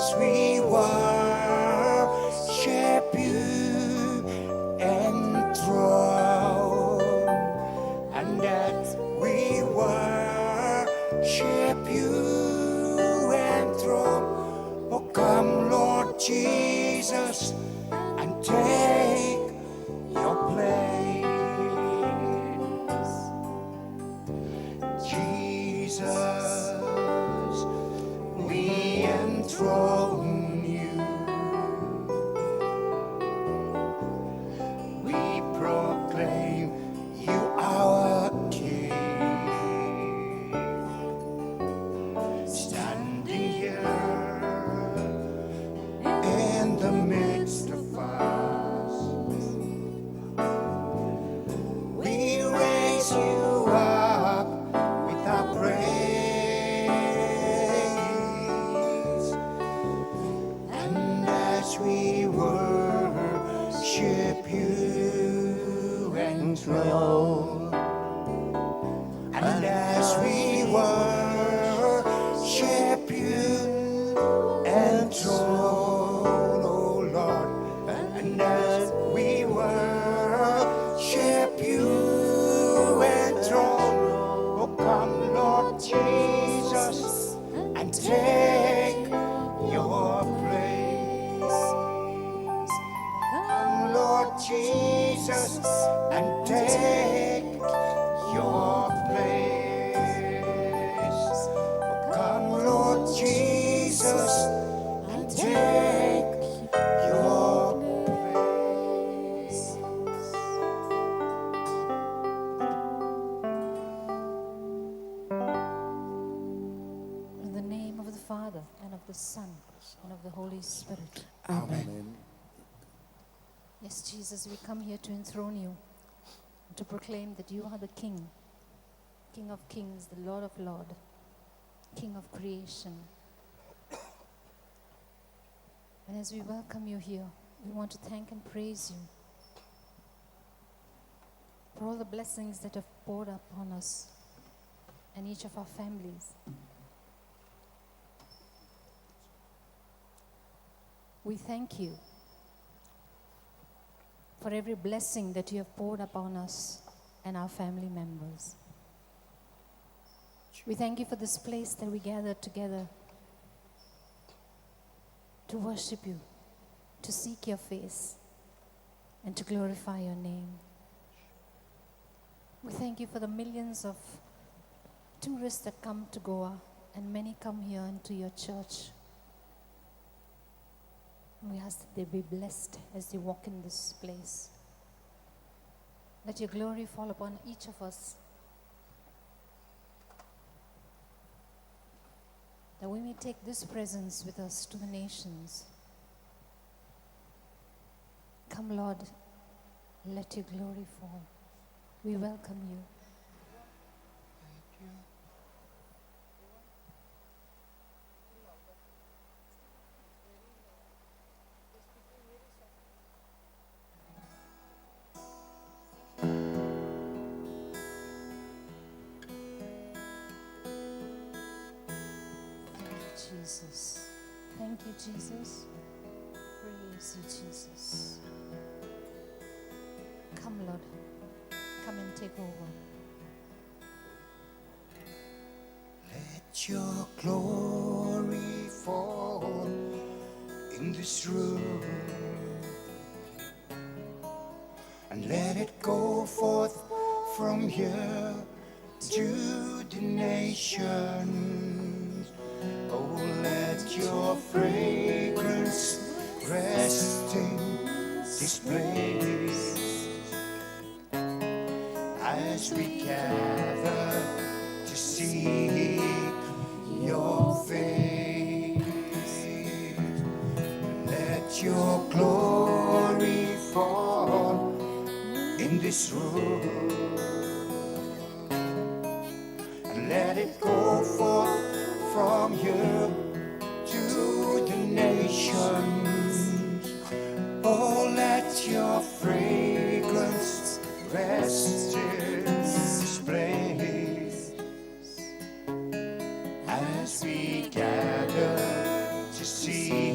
as we worship you enthroned, and as we worship you enthroned, oh come Lord Jesus and take your place. Jesus, we enthrone you. We proclaim you our King. Standing here in the midst of us, we raise you up with our praise. And as we worship you enthroned, and as we worship you enthroned, oh Lord, and as we worship you enthroned, oh come Lord Jesus and take your place. Come Lord Jesus and take your place. Come Lord Jesus and take your place. In the name of the Father, and of the Son, and of the Holy Spirit. Amen. Yes, Jesus, we come here to enthrone you, to proclaim that you are the King, King of kings, the Lord of lords, King of creation. And as we welcome you here, we want to thank and praise you for all the blessings that have poured upon us and each of our families. We thank you for every blessing that you have poured upon us and our family members. We thank you for this place that we gather together to worship you, to seek your face, and to glorify your name. We thank you for the millions of tourists that come to Goa, and many come here into your church. We ask that they be blessed as they walk in this place. Let your glory fall upon each of us, that we may take this presence with us to the nations. Come, Lord, let your glory fall. We welcome you. Jesus. Thank you, Jesus. Praise you, Jesus. Come, Lord. Come and take over. Let your glory fall in this room, and let it go forth from here to the nations. Oh, let your fragrance rest in this place as we gather to seek your face. Let your glory fall in this room, and let it go forth from here to the nations. Oh, let your fragrance rest in this place as we gather to see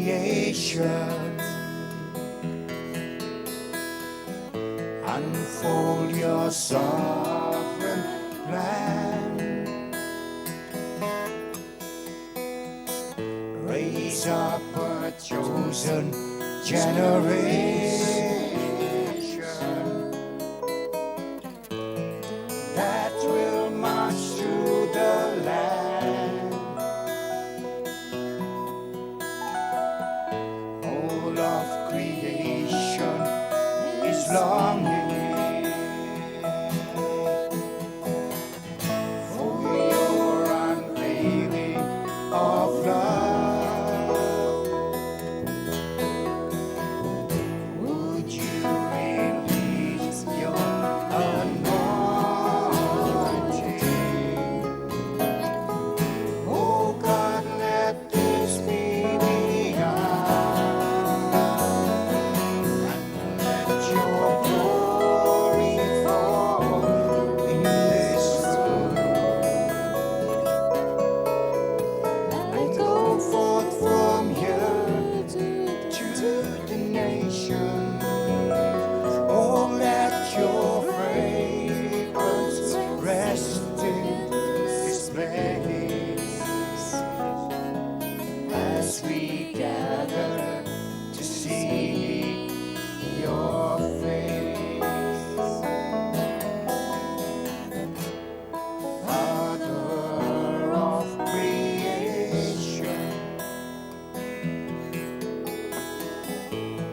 creation, unfold your sovereign plan. Raise up a chosen generation that will march through the land. All of creation is longing for your unveiling of love. Would you release your anointing? Oh God, let this be the hour, and let your glory fall in this room, and go forth from here to the nations. Oh, let your fragrance rest in this place as we gather to see your face. Father of creation,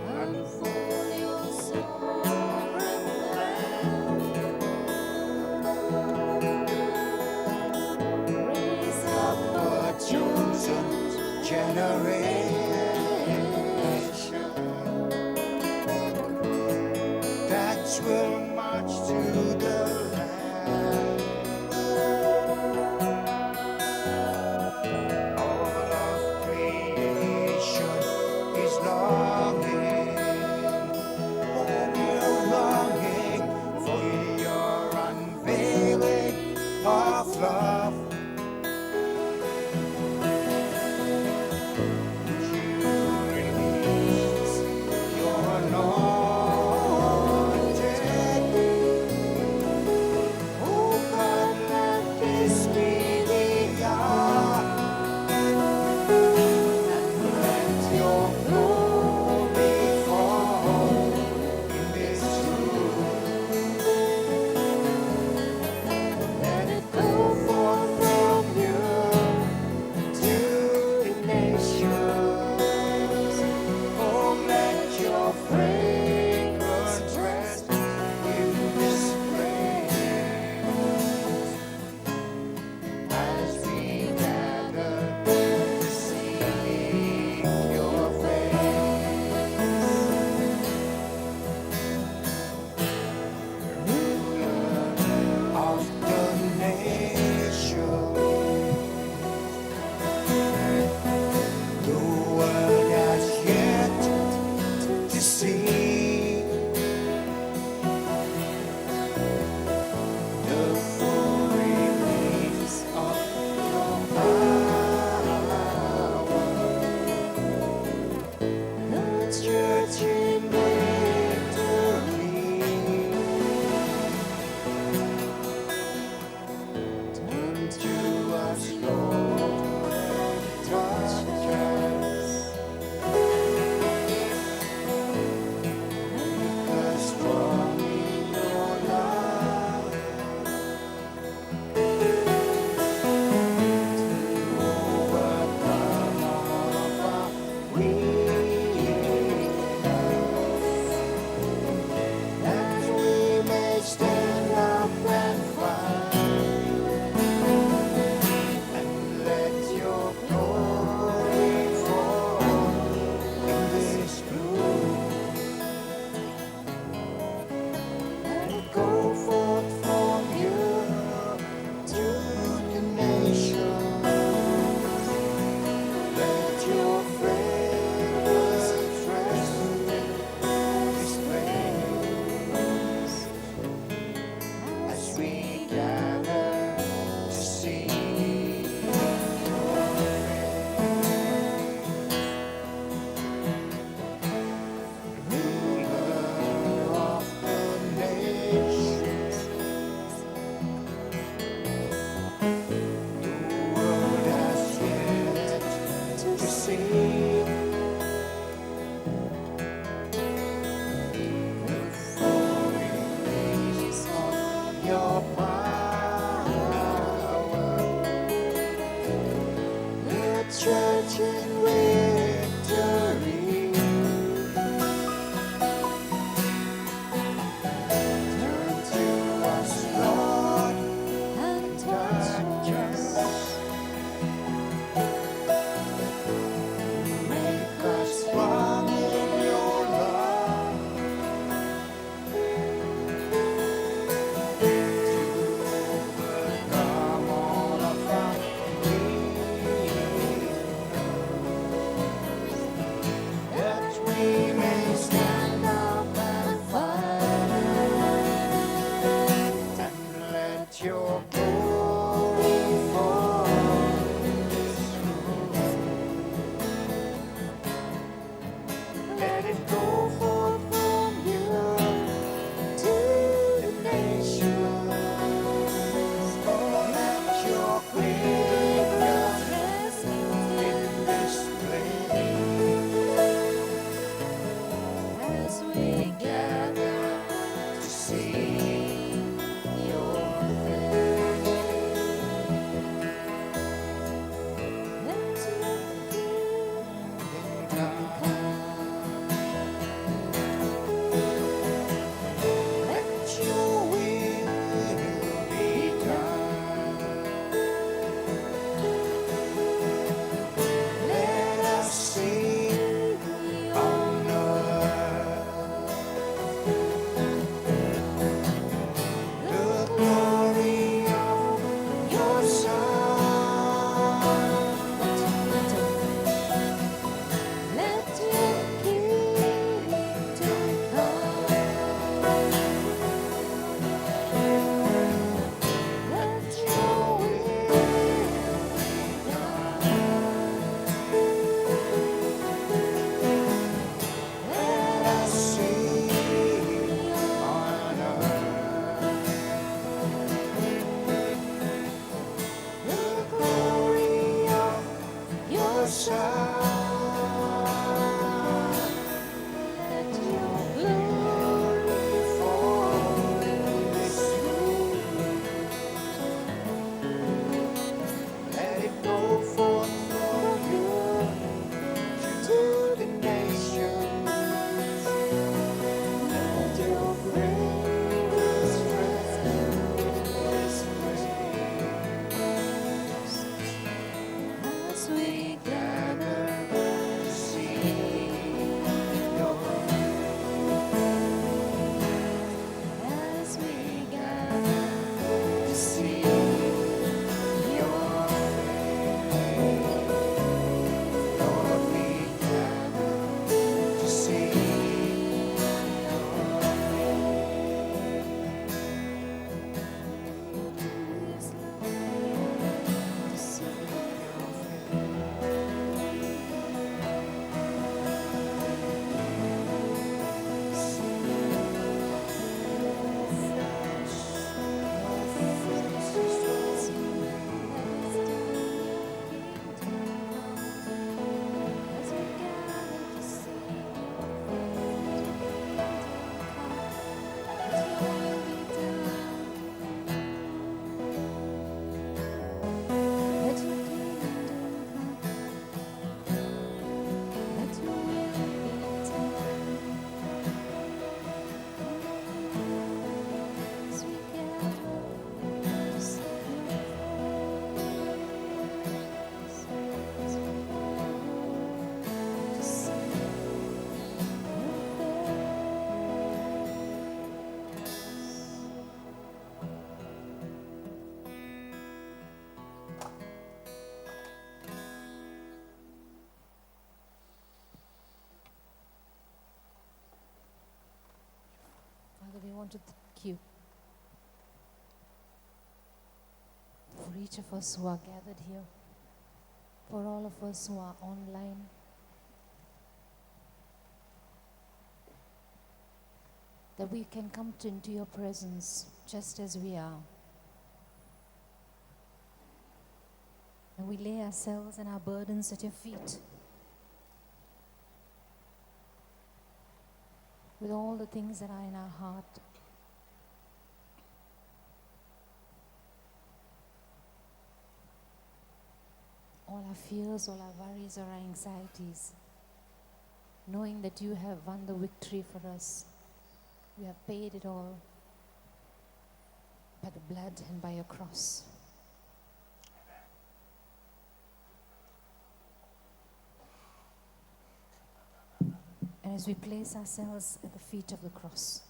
unfold your sovereign plan. Raise up a chosen generation that will march to the land. All of creation is longing. Oh, we're longing for your unveiling of love. Would you church in victory. Turn to us, Lord, and touch us. make us one in your love. To overcome all of our fears, that we may stand up and fight, and let your glory fall in this room. Let it go forth from you to the nations. Oh, let your greatness rest in this place as we gather to see your face. Let your Let your will be done. Let us sing on earth the glory of your Son. Let your kingdom come. Let your will be done. Let us sing on earth the glory of your Son. Let your Glory fall in this room. Let it go forth from you to the nations. Let your praise rest in this place as we gather to see your as we gather to see your Lord, we gather to see Father, we want to thank you for each of us who are gathered here, for all of us who are online. That we can come into your presence just as we are. And we lay ourselves and our burdens at your feet. With all the things that are in our heart. All all our fears, all our worries, or our anxieties, knowing that you have won the victory for us. You have paid it all by the blood and by your cross. And as we place ourselves at the feet of the cross,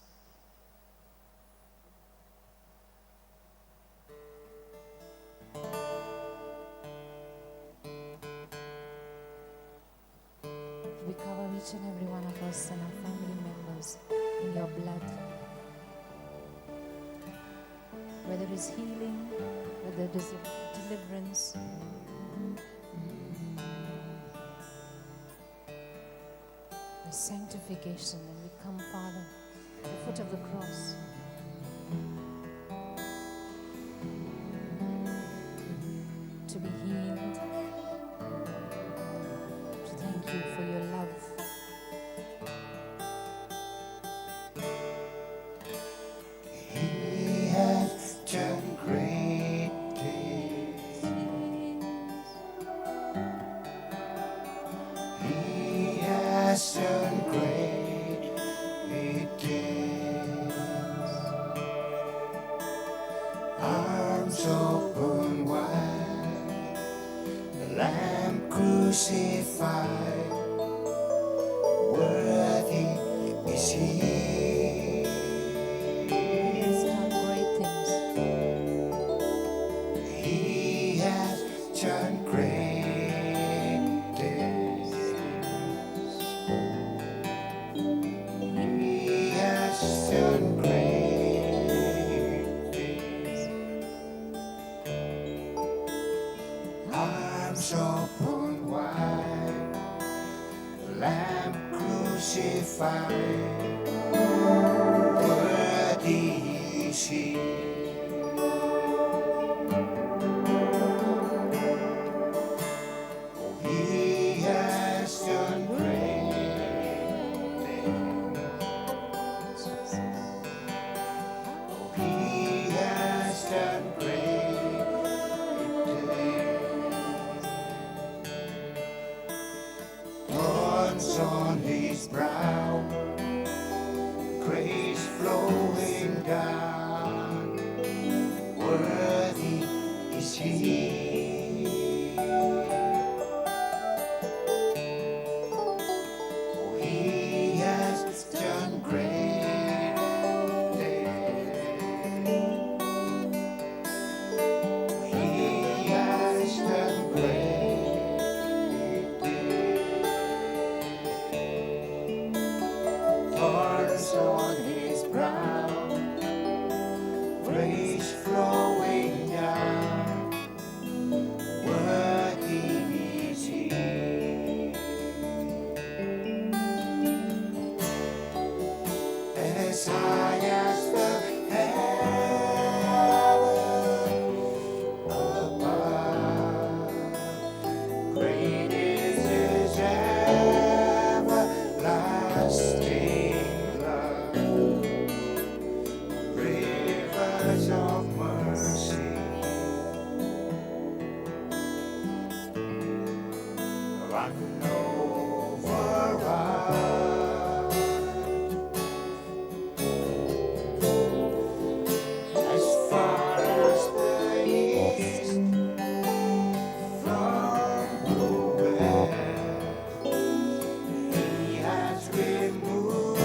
we cover each and every one of us and our family members in your blood. Whether it's healing, whether it is deliverance, or sanctification, and we come, Father, at the foot of the cross. To be healed, to thank you for your love. He has done great things. He has done great things. Arms open wide, the Lamb crucified. Worthy is He. He has done great things. He has done great things. He has done great things. Arms open wide, the Lamb crucified. Worthy is He. He has done great things. He has done great things. Thorns on His brow, grace flowing down. Worthy is He. He has done great things. He has done great things. Thorns on His brow, grace flowing down. Worthy is He. As high as the heaven above, great is His everlasting love. Rivers of mercy run over us. As far as the east from the west, He has removed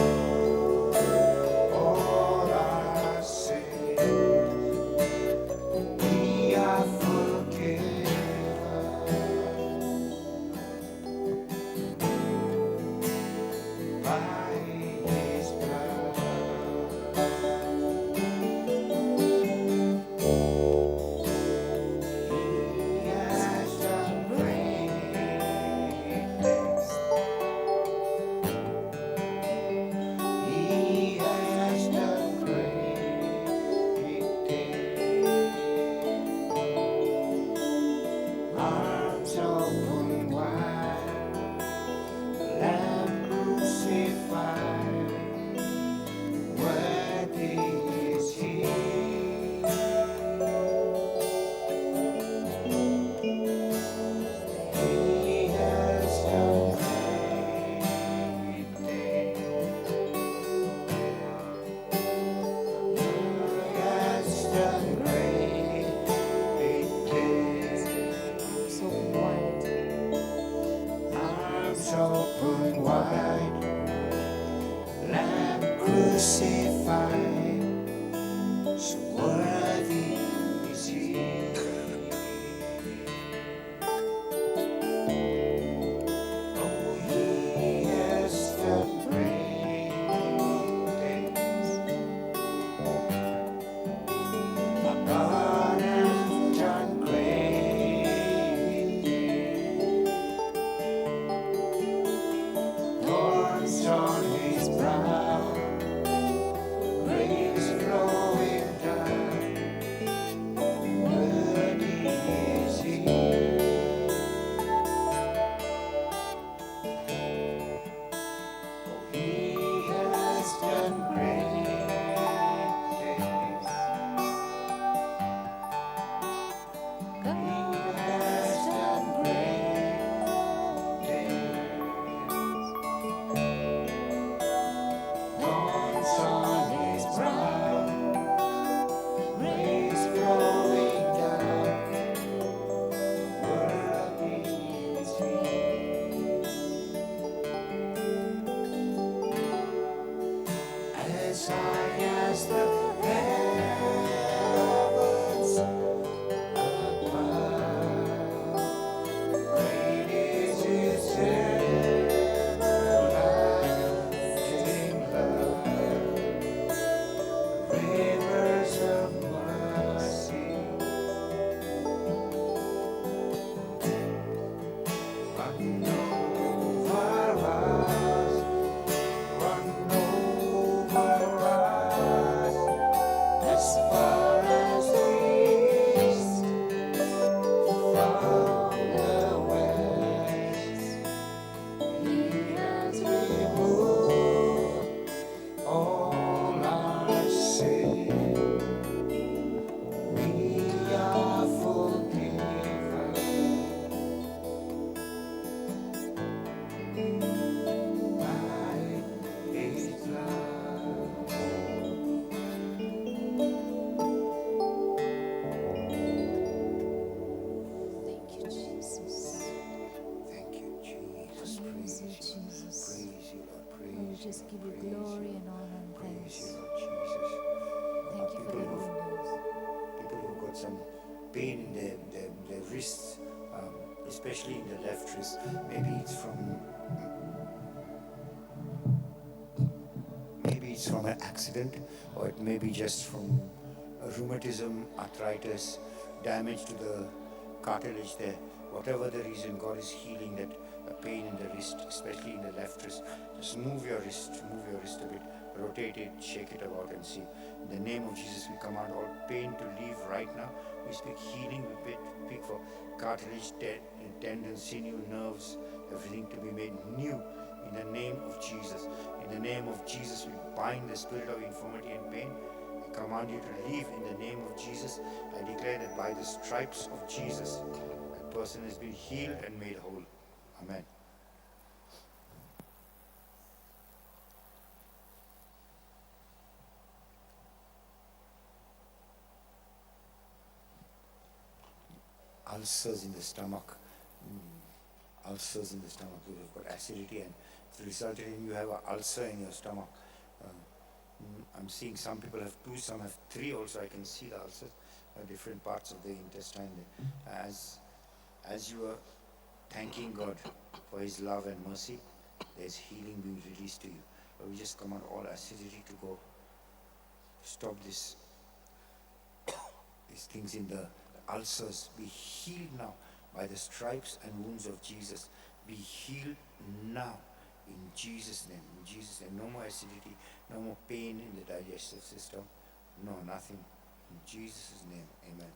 all our sins. We are forgiven. arms open wide, Lamb crucified, so worthy is He. Oh, He has done great things. My God has done great things. Thorns on His brow, grace flowing down, worthy is He. Oh, He has done great things. He has done great things. Thorns on His brow, grace flowing down, worthy is He. As high as the heavens above, great is His everlasting love. Rivers of mercy run over us, run over us, as far as the east from the west. He has removed all our sin. We are forgiven by His love. Thank you, Jesus. Thank you, Jesus. Praise you, Praise you. Jesus. Praise you, Lord. Lord, we Praise just you. give you Praise glory you. and honor and Praise thanks. you, Lord Jesus. Thank you for the People good news. People who've got some pain in their wrists, especially in the left wrist. Maybe it's from an accident, or it may be just from rheumatism, arthritis, damage to the cartilage there. Whatever the reason, God is healing that pain in the wrist, especially in the left wrist. Just move your wrist a bit, rotate it, shake it about and see. In the name of Jesus, we command all pain to leave right now. We speak healing, we speak for cartilage, tendons, sinew, nerves, everything to be made new in the name of Jesus. In the name of Jesus, we bind the spirit of infirmity and pain. I command you to leave in the name of Jesus. I declare that by the stripes of Jesus, that person has been healed and made whole. Amen. Ulcers in the stomach. Ulcers in the stomach. You've got acidity and it's resulted in you have an ulcer in your stomach. I'm seeing some people have 2, some have 3 also. I can see the ulcers, different parts of the intestine. As you are thanking God for His love and mercy, there's healing being released to you. But we just command all acidity to go. Stop these things in the ulcers. Be healed now by the stripes and wounds of Jesus. Be healed now in Jesus' name. In Jesus' name. No more acidity, no more pain in the digestive system. No, nothing. In Jesus' name. Amen.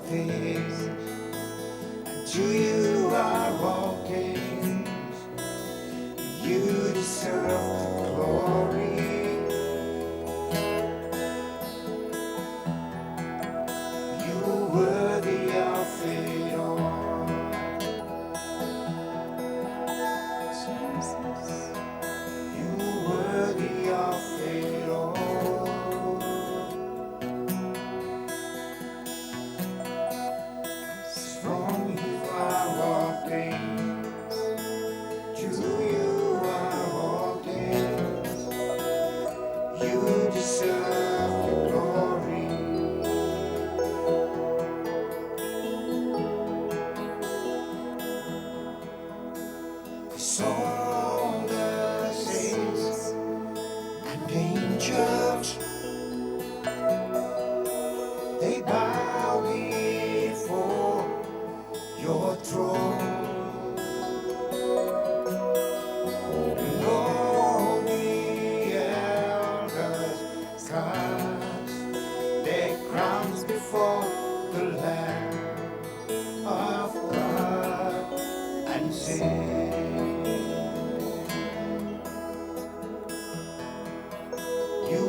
things, and to you are all kings. You deserve the glory. You are worthy of it all. Jesus. You are worthy of it all. From you are all things, to you are all things. You deserve the glory. 'Cause all the saints and angels, they bow before your throne. And all the elders cast their crowns before the Lamb of God and sing, you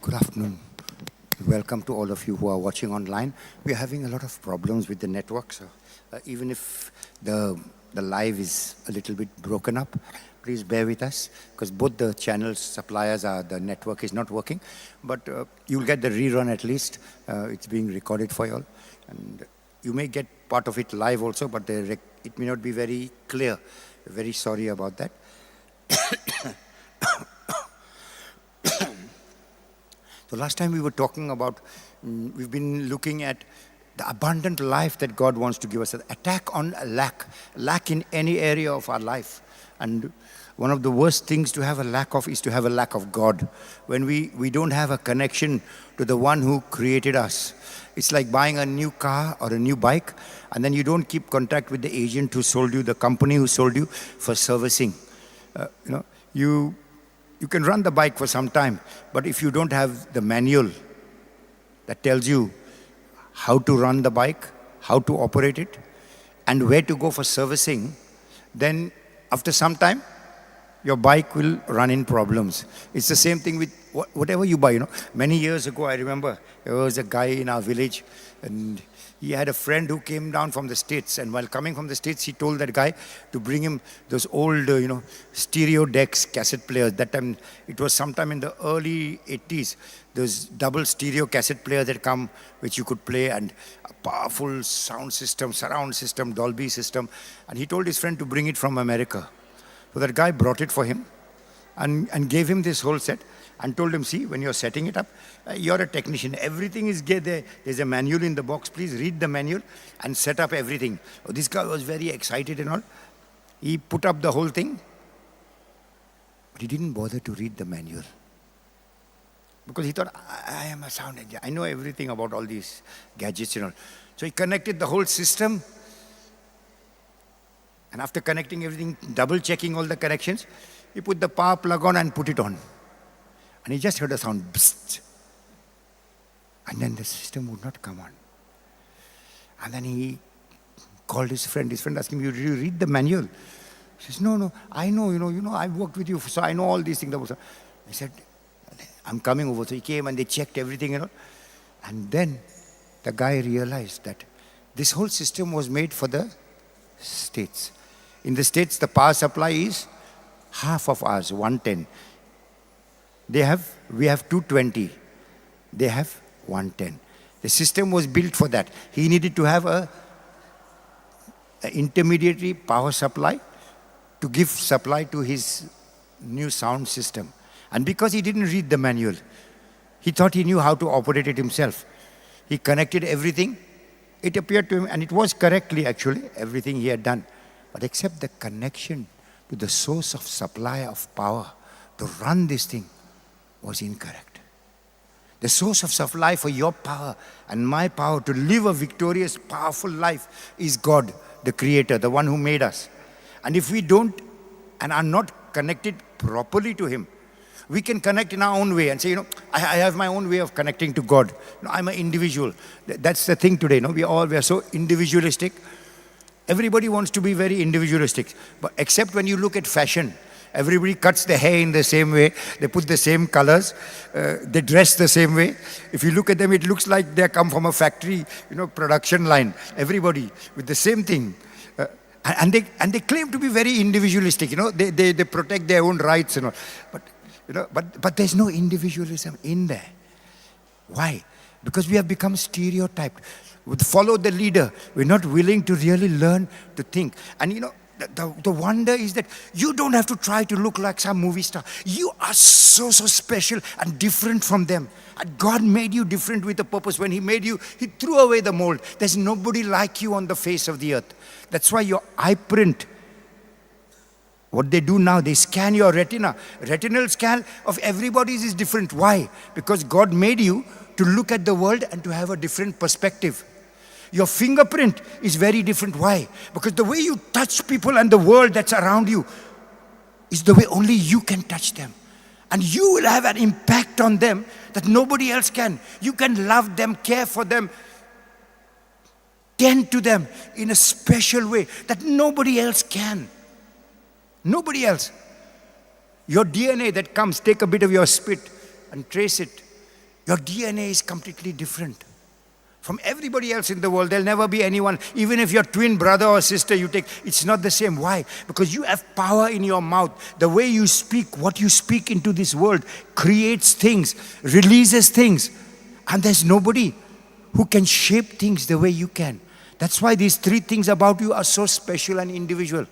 Good afternoon. Welcome to all of you who are watching online. We are having a lot of problems with the network, so even if the live is a little bit broken up, please bear with us, because both the channel suppliers the network is not working, but you'll get the rerun at least. It's being recorded for you all, and you may get part of it live also, but it may not be very clear. Very sorry about that. So last time we were talking about, we've been looking at the abundant life that God wants to give us. An attack on lack in any area of our life. And one of the worst things to have a lack of is to have a lack of God. When we don't have a connection to the one who created us. It's like buying a new car or a new bike, and then you don't keep contact with the agent who sold you, the company who sold you, for servicing. You can run the bike for some time, but if you don't have the manual that tells you how to run the bike, how to operate it, and where to go for servicing, then after some time, your bike will run in problems. It's the same thing with whatever you buy, Many years ago, I remember, there was a guy in our village, and he had a friend who came down from the States, and while coming from the States, he told that guy to bring him those old, stereo decks, cassette players. That time, it was sometime in the early 80s, those double stereo cassette players that come, which you could play, and a powerful sound system, surround system, Dolby system. And he told his friend to bring it from America. So that guy brought it for him and gave him this whole set and told him, see, when you're setting it up, you're a technician. Everything is there. There's a manual in the box. Please read the manual and set up everything. Oh, this guy was very excited and all. He put up the whole thing, but he didn't bother to read the manual. Because he thought, I am a sound engineer. I know everything about all these gadgets and all. So he connected the whole system. And after connecting everything, double checking all the connections, he put the power plug on and put it on. And he just heard a sound, bzzzt. And then the system would not come on. And then he called his friend. His friend asked him, did you read the manual? He says, no, I know, I've worked with you, so I know all these things. He said, I'm coming over. So he came and they checked everything and all. And then the guy realized that this whole system was made for the States. In the States, the power supply is half of ours, 110. We have 220. They have 110. The system was built for that. He needed to have an intermediary power supply to give supply to his new sound system. And because he didn't read the manual, he thought he knew how to operate it himself. He connected everything. It appeared to him, and it was correctly actually, everything he had done. But except the connection to the source of supply of power to run this thing was incorrect. The source of supply for your power and my power to live a victorious, powerful life is God, the Creator, the one who made us. And if we don't and are not connected properly to Him, we can connect in our own way and say, I have my own way of connecting to God. I'm an individual. That's the thing today. We are so individualistic. Everybody wants to be very individualistic. But except when you look at fashion, everybody cuts their hair in the same way. They put the same colors. They dress the same way. If you look at them, it looks like they come from a factory, production line. Everybody with the same thing. And they claim to be very individualistic. They protect their own rights and all. But there's no individualism in there. Why? Because we have become stereotyped. We follow the leader. We're not willing to really learn to think. And the wonder is that you don't have to try to look like some movie star. You are so special and different from them. And God made you different with a purpose. When He made you, He threw away the mold. There's nobody like you on the face of the earth. That's why your eye print, what they do now, they scan your retina. Retinal scan of everybody's is different. Why? Because God made you to look at the world and to have a different perspective. Your fingerprint is very different. Why? Because the way you touch people and the world that's around you is the way only you can touch them. And you will have an impact on them that nobody else can. You can love them, care for them, tend to them in a special way that nobody else can. Nobody else. Your DNA that comes, take a bit of your spit and trace it. Your DNA is completely different from everybody else in the world. There'll never be anyone, even if your twin brother or sister you take, it's not the same. Why? Because you have power in your mouth. The way you speak, what you speak into this world creates things, releases things. And there's nobody who can shape things the way you can. That's why these three things about you are so special and individual.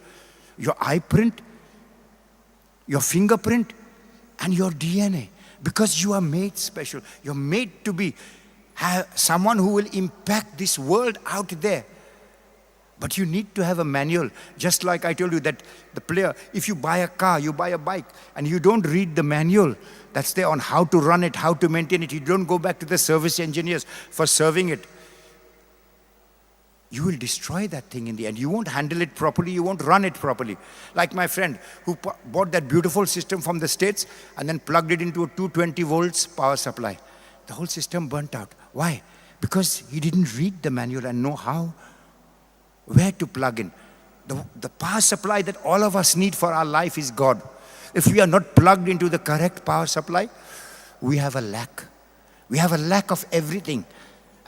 Your eye print, your fingerprint, and your DNA. Because you are made special. You're made to be someone who will impact this world out there. But you need to have a manual. Just like I told you that the player, if you buy a car, you buy a bike, and you don't read the manual that's there on how to run it, how to maintain it, you don't go back to the service engineers for serving it, you will destroy that thing in the end. You won't handle it properly, you won't run it properly. Like my friend who bought that beautiful system from the States and then plugged it into a 220 volts power supply. The whole system burnt out. Why? Because he didn't read the manual and know where to plug in. The power supply that all of us need for our life is God. If we are not plugged into the correct power supply, we have a lack. We have a lack of everything.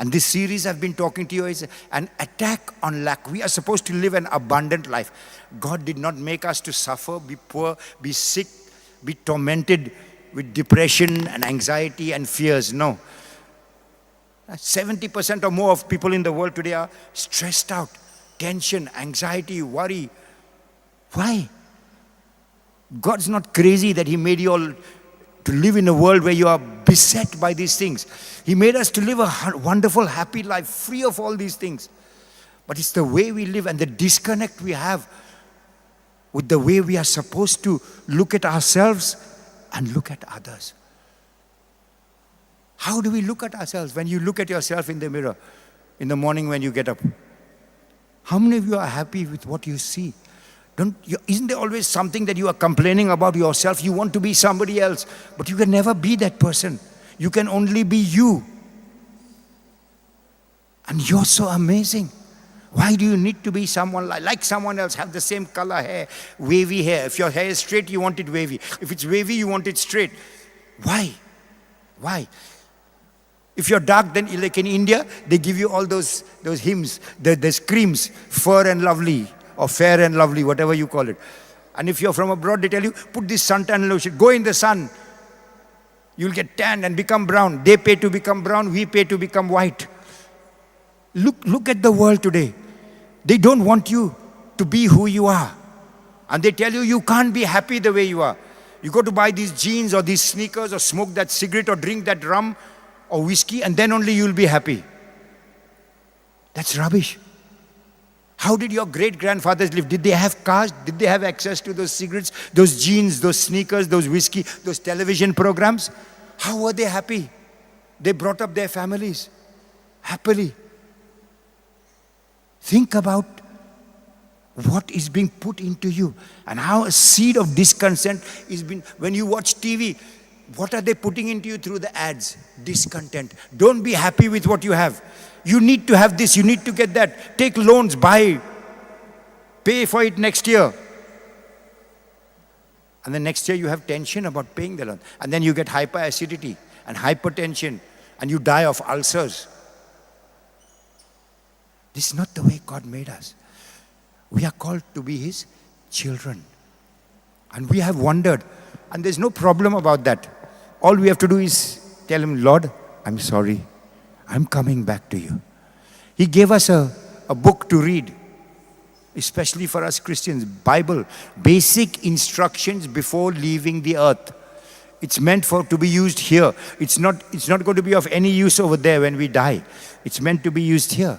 And this series I've been talking to you is an attack on lack. We are supposed to live an abundant life. God did not make us to suffer, be poor, be sick, be tormented with depression and anxiety and fears. No. 70% or more of people in the world today are stressed out. Tension, anxiety, worry. Why? God's not crazy that He made you all to live in a world where you are beset by these things. He made us to live a wonderful, happy life, free of all these things. But it's the way we live and the disconnect we have with the way we are supposed to look at ourselves and look at others. How do we look at ourselves? When you look at yourself in the mirror in the morning when you get up, how many of you are happy with what you see? Isn't there always something that you are complaining about yourself? You want to be somebody else, but you can never be that person. You can only be you. And you're so amazing. Why do you need to be someone like someone else, have the same color hair, wavy hair? If your hair is straight, you want it wavy. If it's wavy, you want it straight. Why? Why? If you're dark, then like in India, they give you all those hymns, the screams, fair and lovely, or fair and lovely, whatever you call it. And if you're from abroad, they tell you, put this suntan lotion, go in the sun. You'll get tanned and become brown. They pay to become brown, we pay to become white. Look at the world today. They don't want you to be who you are. And they tell you, you can't be happy the way you are. You go to buy these jeans or these sneakers or smoke that cigarette or drink that rum or whiskey, and then only you'll be happy. That's rubbish. How did your great-grandfathers live? Did they have cars? Did they have access to those cigarettes, those jeans, those sneakers, those whiskey, those television programs? How were they happy? They brought up their families happily. Think about what is being put into you and how a seed of discontent is being, when you watch TV, what are they putting into you through the ads? Discontent. Don't be happy with what you have. You need to have this, you need to get that. Take loans, buy, pay for it next year. And then next year you have tension about paying the loan. And then you get hyperacidity and hypertension and you die of ulcers. This is not the way God made us. We are called to be His children. And we have wandered. And there's no problem about that. All we have to do is tell Him, Lord, I'm sorry. I'm coming back to you. He gave us a book to read, especially for us Christians, Bible, basic instructions before leaving the earth. It's meant to be used here. It's not going to be of any use over there when we die. It's meant to be used here.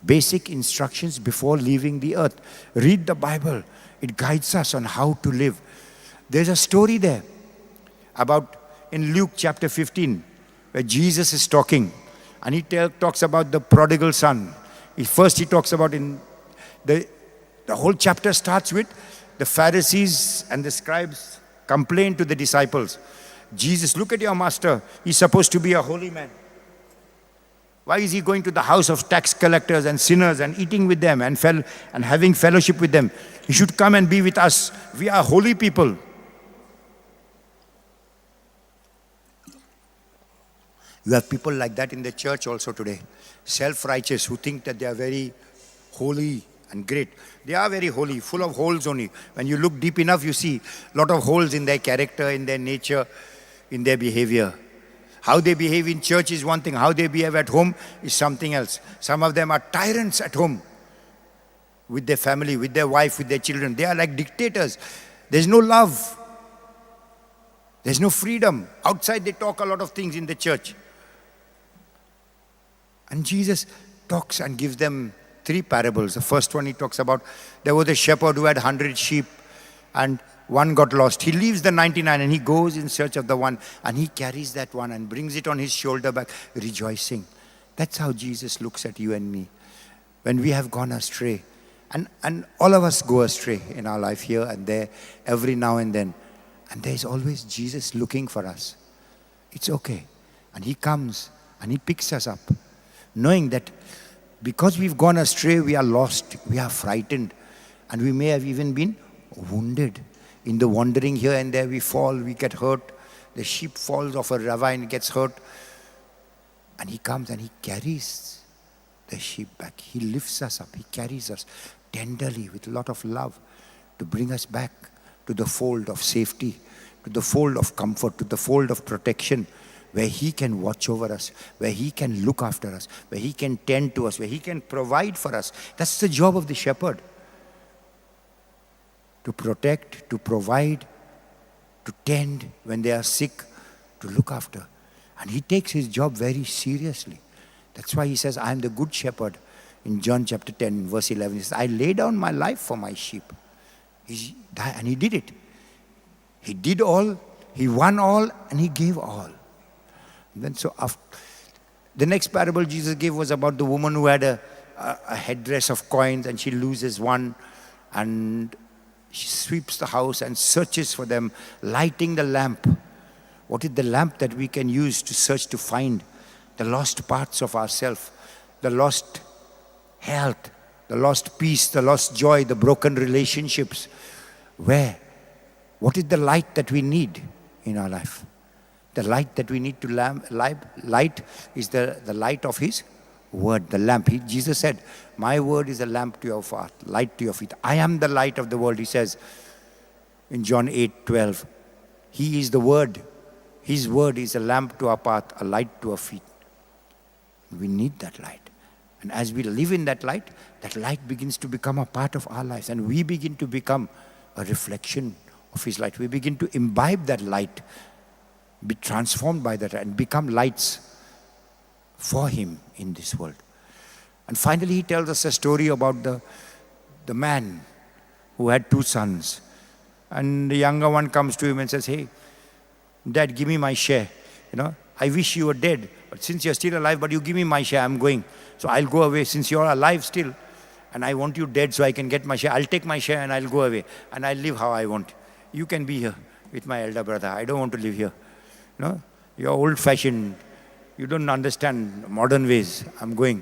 Basic instructions before leaving the earth. Read the Bible. It guides us on how to live. There's a story there about in Luke chapter 15 where Jesus is talking and He talks about the prodigal son. First He talks about in the whole chapter starts with the Pharisees and the scribes complain to the disciples. Jesus, look at your master. He's supposed to be a holy man. Why is He going to the house of tax collectors and sinners and eating with them and having fellowship with them? He should come and be with us. We are holy people. You have people like that in the church also today. Self-righteous, who think that they are very holy and great. They are very holy, full of holes only. When you look deep enough, you see a lot of holes in their character, in their nature, in their behavior. How they behave in church is one thing. How they behave at home is something else. Some of them are tyrants at home, with their family, with their wife, with their children. They are like dictators. There's no love. There's no freedom. Outside they talk a lot of things in the church. And Jesus talks and gives them 3 parables. The first one he talks about, there was a shepherd who had 100 sheep and one got lost. He leaves the 99 and he goes in search of the one, and he carries that one and brings it on his shoulder back, rejoicing. That's how Jesus looks at you and me when we have gone astray. And all of us go astray in our life, here and there, every now and then. And there's always Jesus looking for us. It's okay. And he comes and he picks us up, knowing that because we've gone astray, we are lost, we are frightened, and we may have even been wounded. In the wandering here and there, we fall, we get hurt. The sheep falls off a ravine, gets hurt. And he comes and he carries the sheep back. He lifts us up, he carries us tenderly with a lot of love to bring us back to the fold of safety, to the fold of comfort, to the fold of protection, where he can watch over us, where he can look after us, where he can tend to us, where he can provide for us. That's the job of the shepherd. To protect, to provide, to tend when they are sick, to look after. And he takes his job very seriously. That's why he says, I am the good shepherd. In John chapter 10, verse 11, he says, I lay down my life for my sheep. And he did it. He did all, he won all, and he gave all. And then the next parable Jesus gave was about the woman who had a headdress of coins, and she loses one, and she sweeps the house and searches for them, lighting the lamp. What is the lamp that we can use to search to find the lost parts of ourselves, the lost health, the lost peace, the lost joy, the broken relationships? Where? What is the light that we need in our life? The light that we need to light is the light of his word, the lamp. Jesus said, my word is a lamp to your path, light to your feet. I am the light of the world, he says in John 8:12. He is the word. His word is a lamp to our path, a light to our feet. We need that light. And as we live in that light begins to become a part of our lives. And we begin to become a reflection of his light. We begin to imbibe that light, be transformed by that, and become lights for him in this world. And finally, he tells us a story about the man who had 2 sons. And the younger one comes to him and says, hey, Dad, give me my share. I wish you were dead, but since you're still alive, but you give me my share, I'm going. So I'll go away since you're alive still, and I want you dead so I can get my share. I'll take my share and I'll go away, and I'll live how I want. You can be here with my elder brother. I don't want to live here. You're old-fashioned. You don't understand modern ways. I'm going.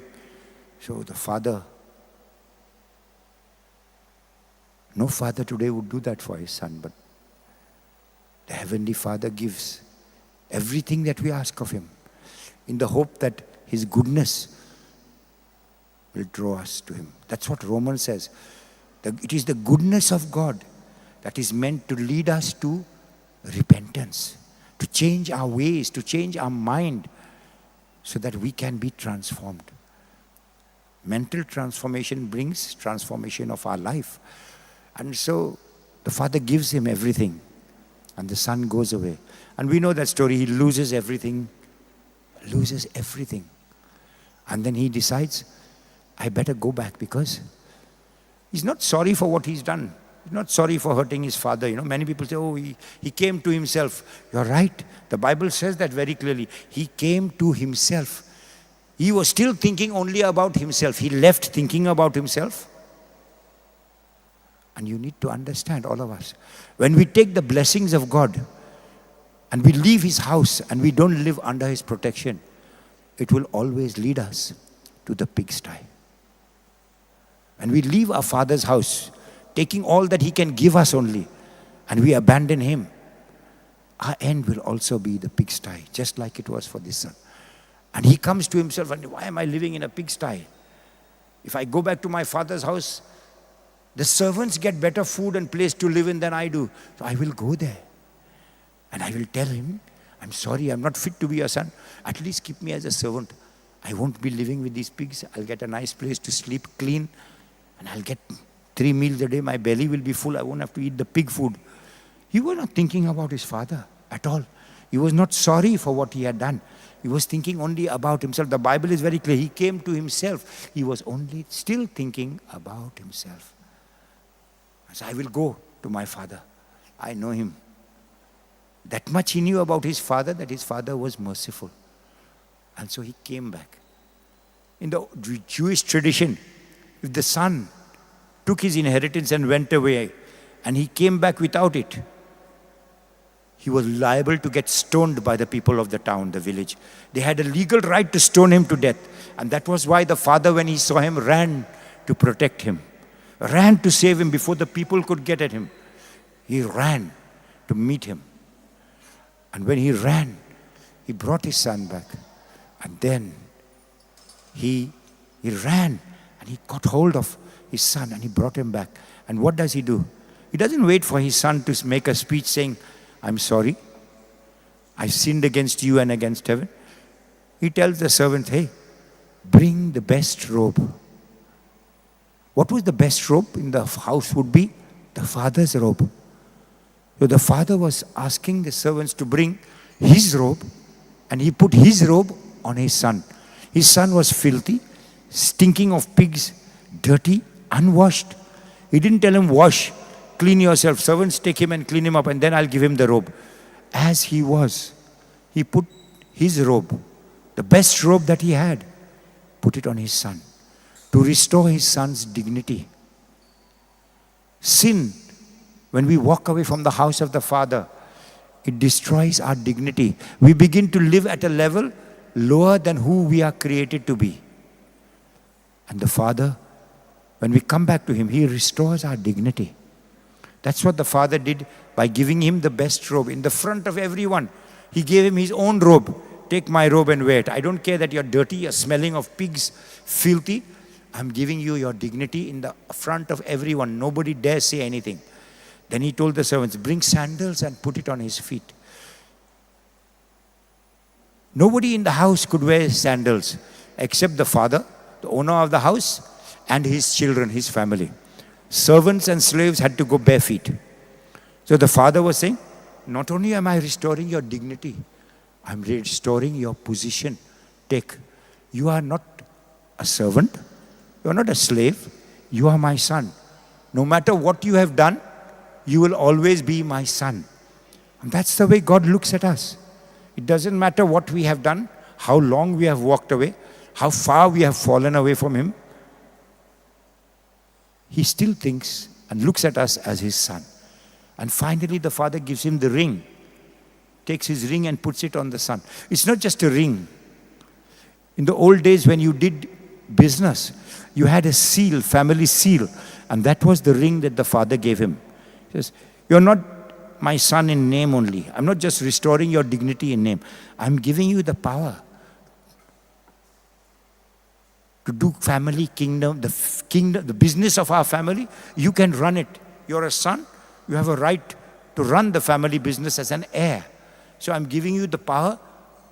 So the father, no father today would do that for his son, but the Heavenly Father gives everything that we ask of him in the hope that his goodness will draw us to him. That's what Romans says. It is the goodness of God that is meant to lead us to repentance, to change our ways, to change our mind, so that we can be transformed. Mental transformation brings transformation of our life. And so the father gives him everything, and the son goes away. And we know that story. He loses everything. And then he decides, I better go back, because he's not sorry for what he's done. He's not sorry for hurting his father. Many people say, oh, he came to himself. You're right. The Bible says that very clearly. He came to himself. He was still thinking only about himself. He left thinking about himself. And you need to understand, all of us, when we take the blessings of God and we leave his house and we don't live under his protection, it will always lead us to the pigsty. And we leave our father's house, taking all that he can give us only, and we abandon him, our end will also be the pigsty, just like it was for this son. And he comes to himself, and why am I living in a pigsty? If I go back to my father's house, the servants get better food and place to live in than I do. So I will go there. And I will tell him, I'm sorry, I'm not fit to be your son. At least keep me as a servant. I won't be living with these pigs. I'll get a nice place to sleep, clean. And I'll get 3 meals a day. My belly will be full. I won't have to eat the pig food. He was not thinking about his father at all. He was not sorry for what he had done. He was thinking only about himself. The Bible is very clear. He came to himself. He was only still thinking about himself. So I will go to my father. I know him. That much he knew about his father, that his father was merciful. And so he came back. In the Jewish tradition, if the son took his inheritance and went away, and he came back without it, he was liable to get stoned by the people of the town, the village. They had a legal right to stone him to death. And that was why the father, when he saw him, ran to protect him. Ran to save him before the people could get at him. He ran to meet him. And when he ran, he brought his son back. And then he ran and he caught hold of his son and he brought him back. And what does he do? He doesn't wait for his son to make a speech saying, I'm sorry, I sinned against you and against heaven. He tells the servant, hey, bring the best robe. What was the best robe in the house would be? The father's robe. So the father was asking the servants to bring his robe, and he put his robe on his son. His son was filthy, stinking of pigs, dirty, unwashed. He didn't tell him, wash, clean yourself. Servants, take him and clean him up, and then I'll give him the robe. As he was, he put his robe, the best robe that he had, put it on his son to restore his son's dignity. Sin, when we walk away from the house of the Father, it destroys our dignity. We begin to live at a level lower than who we are created to be. And the Father, when we come back to Him, He restores our dignity. That's what the Father did by giving him the best robe. In the front of everyone, He gave him His own robe. Take my robe and wear it. I don't care that you're dirty, you're smelling of pigs, filthy. I'm giving you your dignity in the front of everyone. Nobody dares say anything. Then He told the servants, bring sandals and put it on his feet. Nobody in the house could wear sandals except the father, the owner of the house, and his children, his family. Servants and slaves had to go bare feet. So the father was saying, not only am I restoring your dignity, I'm restoring your position. Take, you are not a servant, you are not a slave, you are my son. No matter what you have done, you will always be my son. And that's the way God looks at us. It doesn't matter what we have done, how long we have walked away, how far we have fallen away from Him. He still thinks and looks at us as His son. And finally the father gives him the ring, takes his ring and puts it on the son. It's not just a ring. In the old days when you did business, you had a seal, family seal, and that was the ring that the father gave him. He says, you're not my son in name only. I'm not just restoring your dignity in name. I'm giving you the power to do family kingdom, the business of our family. You can run it. You're a son. You have a right to run the family business as an heir. So I'm giving you the power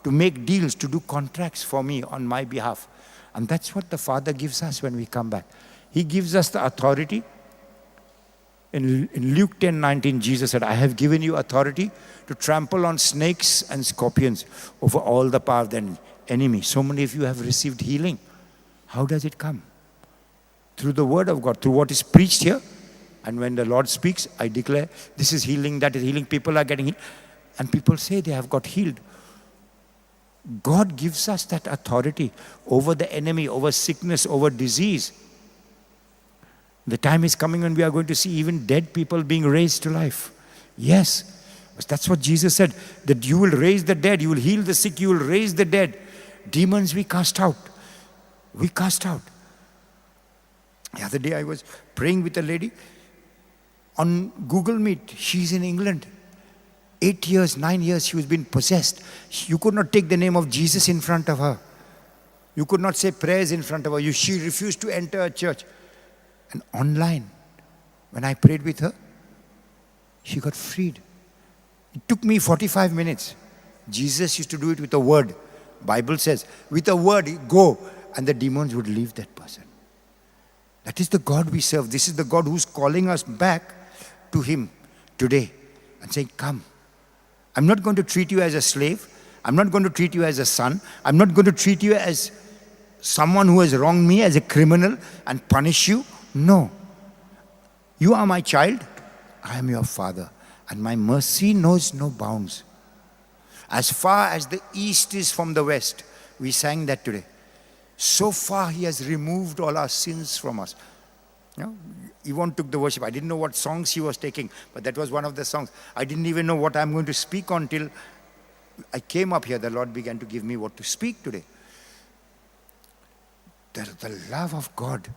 to make deals, to do contracts for me on my behalf. And that's what the Father gives us when we come back. He gives us the authority. In Luke 10:19, Jesus said, I have given you authority to trample on snakes and scorpions over all the power of the enemy. So many of you have received healing. How does it come? Through the word of God, through what is preached here. And when the Lord speaks, I declare, this is healing, that is healing. People are getting healed. And people say they have got healed. God gives us that authority over the enemy, over sickness, over disease. The time is coming when we are going to see even dead people being raised to life. Yes, that's what Jesus said, that you will raise the dead, you will heal the sick, you will raise the dead. Demons we cast out. We cast out. The other day I was praying with a lady on Google Meet. She's in England. 8 years, 9 years she was being possessed. You could not take the name of Jesus in front of her. You could not say prayers in front of her. She refused to enter a church. And online, when I prayed with her, she got freed. It took me 45 minutes. Jesus used to do it with a word. Bible says, with a word, go, and the demons would leave that person. That is the God we serve. This is the God who's calling us back to Him today and saying, come. I'm not going to treat you as a slave. I'm not going to treat you as a son. I'm not going to treat you as someone who has wronged me, as a criminal, and punish you. No. You are my child. I am your father. And my mercy knows no bounds. As far as the east is from the west, we sang that today. So far He has removed all our sins from us. You know, Yvonne took the worship. I didn't know what songs she was taking, but that was one of the songs. I didn't even know what I'm going to speak on till I came up here. The Lord began to give me what to speak today. The love of God.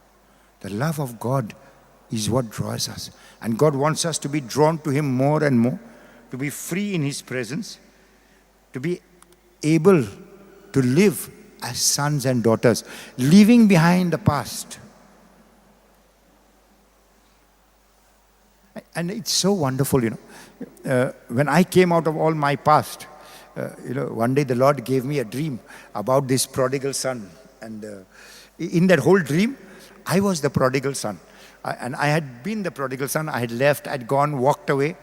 The love of God is what draws us. And God wants us to be drawn to Him more and more, to be free in His presence, to be able to live as sons and daughters, leaving behind the past. And it's so wonderful, when I came out of all my past, one day the Lord gave me a dream about this prodigal son. And in that whole dream, I was the prodigal son. And I had been the prodigal son. I had left, I'd gone, walked away.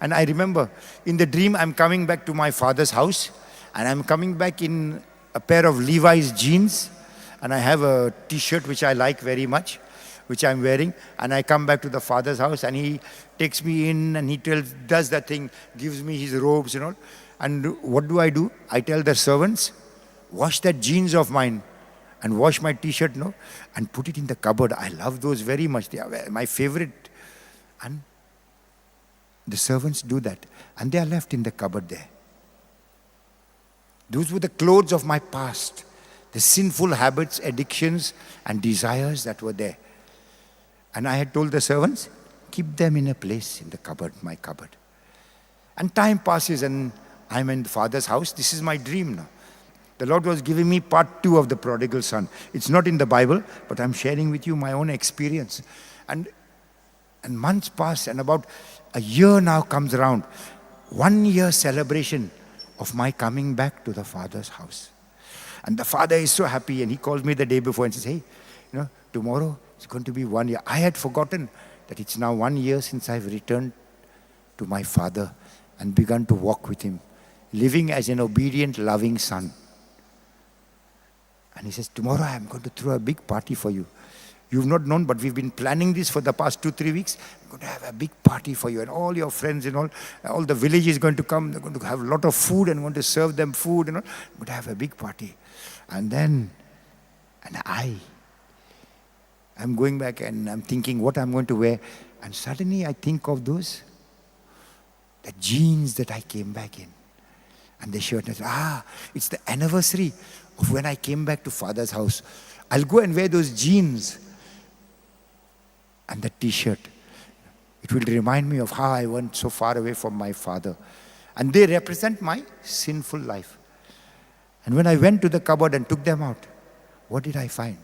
And I remember in the dream, I'm coming back to my father's house. And I'm coming back in a pair of Levi's jeans. And I have a t-shirt which I like very much, which I'm wearing. And I come back to the father's house, and he takes me in, and he does that thing, gives me his robes and all. And what do? I tell the servants, wash that jeans of mine and wash my t-shirt, and put it in the cupboard. I love those very much. They are my favorite. And the servants do that. And they are left in the cupboard there. Those were the clothes of my past. The sinful habits, addictions, and desires that were there. And I had told the servants, keep them in a place in the cupboard, my cupboard. And time passes, and I'm in the father's house. This is my dream now. The Lord was giving me part 2 of the prodigal son. It's not in the Bible, but I'm sharing with you my own experience. And months pass, and about a year now comes around. 1 year celebration of my coming back to the father's house. And the father is so happy, and he calls me the day before and says, hey, tomorrow it's going to be 1 year. I had forgotten that it's now 1 year since I've returned to my father and begun to walk with him, living as an obedient, loving son. And he says, tomorrow I'm going to throw a big party for you. You've not known, but we've been planning this for the past 2-3 weeks. I'm going to have a big party for you, and all your friends and all the village is going to come. They're going to have a lot of food, and going to serve them food and all. I'm going to have a big party. And I'm going back, and I'm thinking what I'm going to wear. And suddenly I think of the jeans that I came back in. And the shirt. And I said, it's the anniversary of when I came back to father's house. I'll go and wear those jeans and the t-shirt. It will remind me of how I went so far away from my father. And they represent my sinful life. And when I went to the cupboard and took them out, what did I find?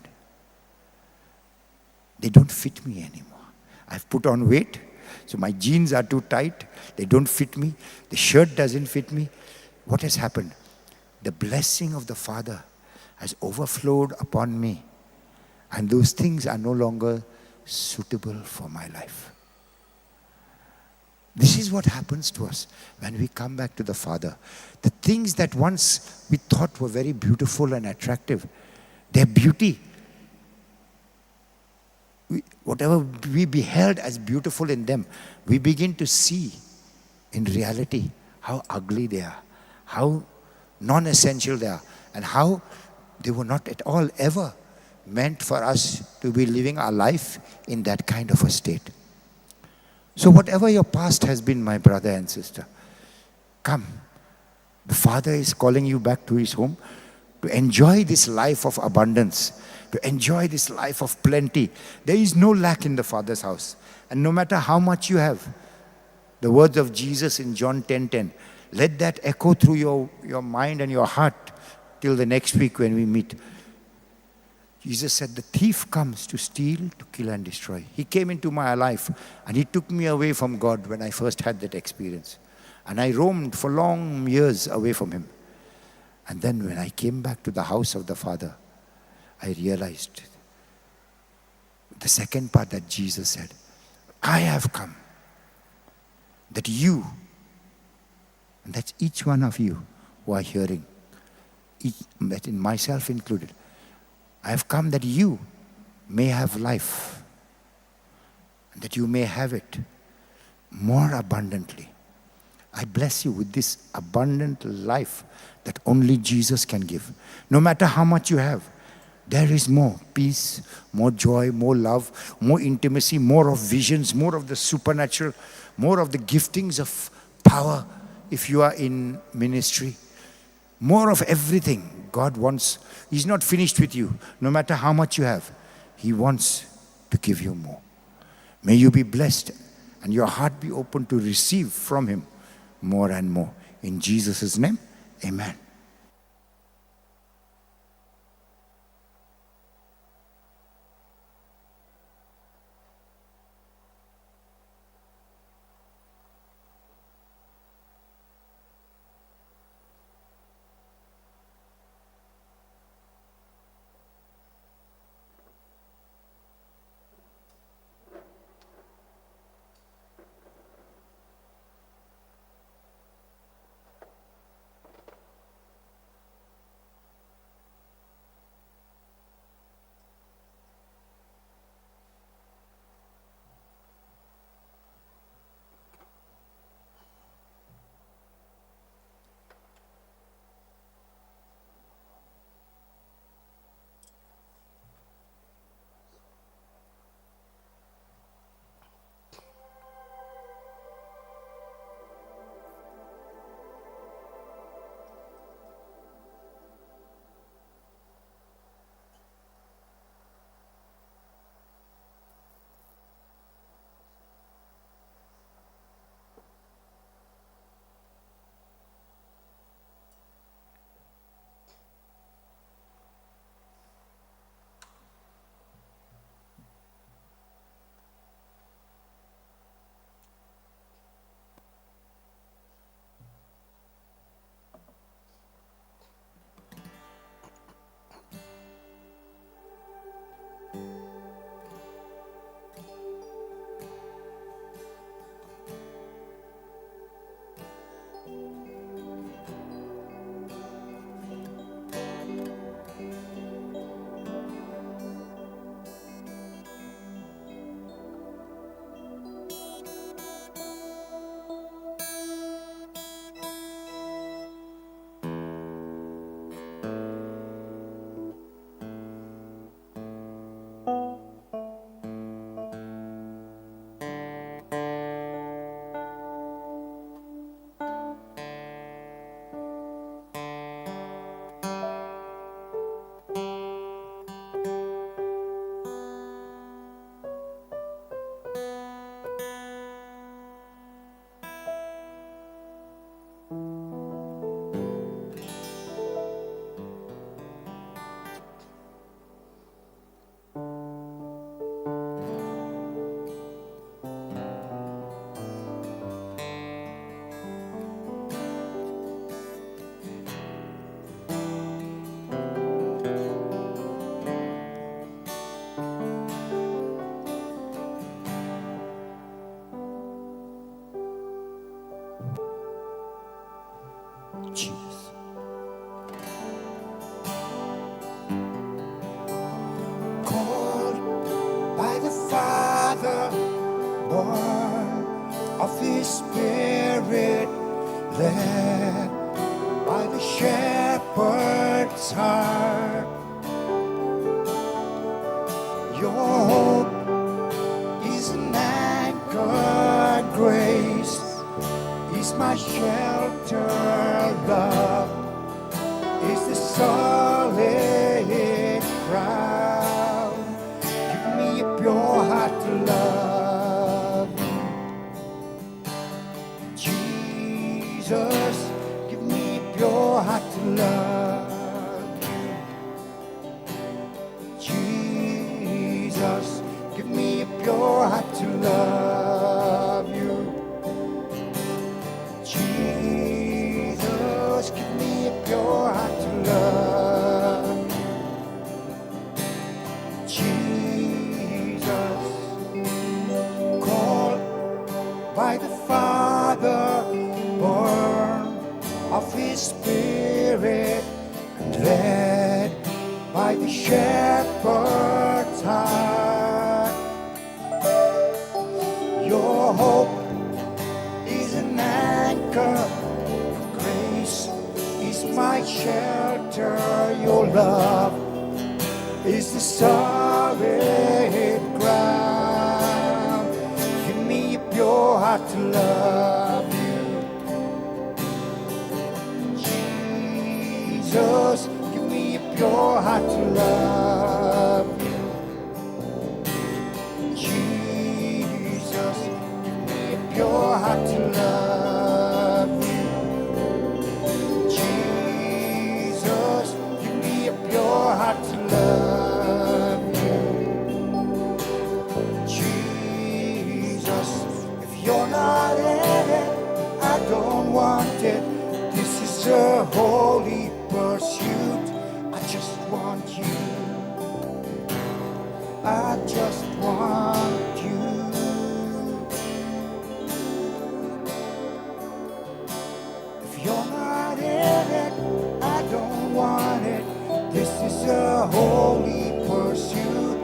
They don't fit me anymore. I've put on weight, so my jeans are too tight. They don't fit me. The shirt doesn't fit me. What has happened? The blessing of the Father has overflowed upon me. And those things are no longer suitable for my life. This is what happens to us when we come back to the Father. The things that once we thought were very beautiful and attractive, their beauty, whatever we beheld as beautiful in them, we begin to see in reality how ugly they are, how non-essential they are, and how they were not at all ever meant for us to be living our life in that kind of a state. So whatever your past has been, my brother and sister, come. The Father is calling you back to His home to enjoy this life of abundance, to enjoy this life of plenty. There is no lack in the Father's house. And no matter how much you have, the words of Jesus in John 10:10, let that echo through your mind and your heart till the next week when we meet. Jesus said, the thief comes to steal, to kill and destroy. He came into my life and he took me away from God when I first had that experience. And I roamed for long years away from him. And then when I came back to the house of the Father, I realized the second part that Jesus said, I have come that you, and that's each one of you who are hearing, that in myself included, I have come that you may have life, and that you may have it more abundantly. I bless you with this abundant life that only Jesus can give. No matter how much you have, there is more peace, more joy, more love, more intimacy, more of visions, more of the supernatural, more of the giftings of power if you are in ministry. More of everything God wants. He's not finished with you. No matter how much you have, He wants to give you more. May you be blessed and your heart be open to receive from Him more and more. In Jesus' name, amen. Jesus. Called by the Father, born of His Spirit, led by the shepherd's heart. Your hope is an anchored grace, is my shelter, love is the solid ground. Give me a pure heart to love you. Jesus, give me a pure heart to love you. to love you. Jesus, give me a pure heart to love. Jesus, called by the Father, born of His Spirit, and led by the shepherd's heart. Your hope is an anchor, grace is my shelter. Your love is the solid ground. Give me a pure heart to love you. Jesus, give me a pure heart to love you. Jesus, give me a pure heart to love you. Jesus, give me a pure heart to love you. Jesus, if you're not in it, I don't want it. This is a holy pursuit. I just want you. I just want you. If you're not in it, I don't want it. This is a holy pursuit.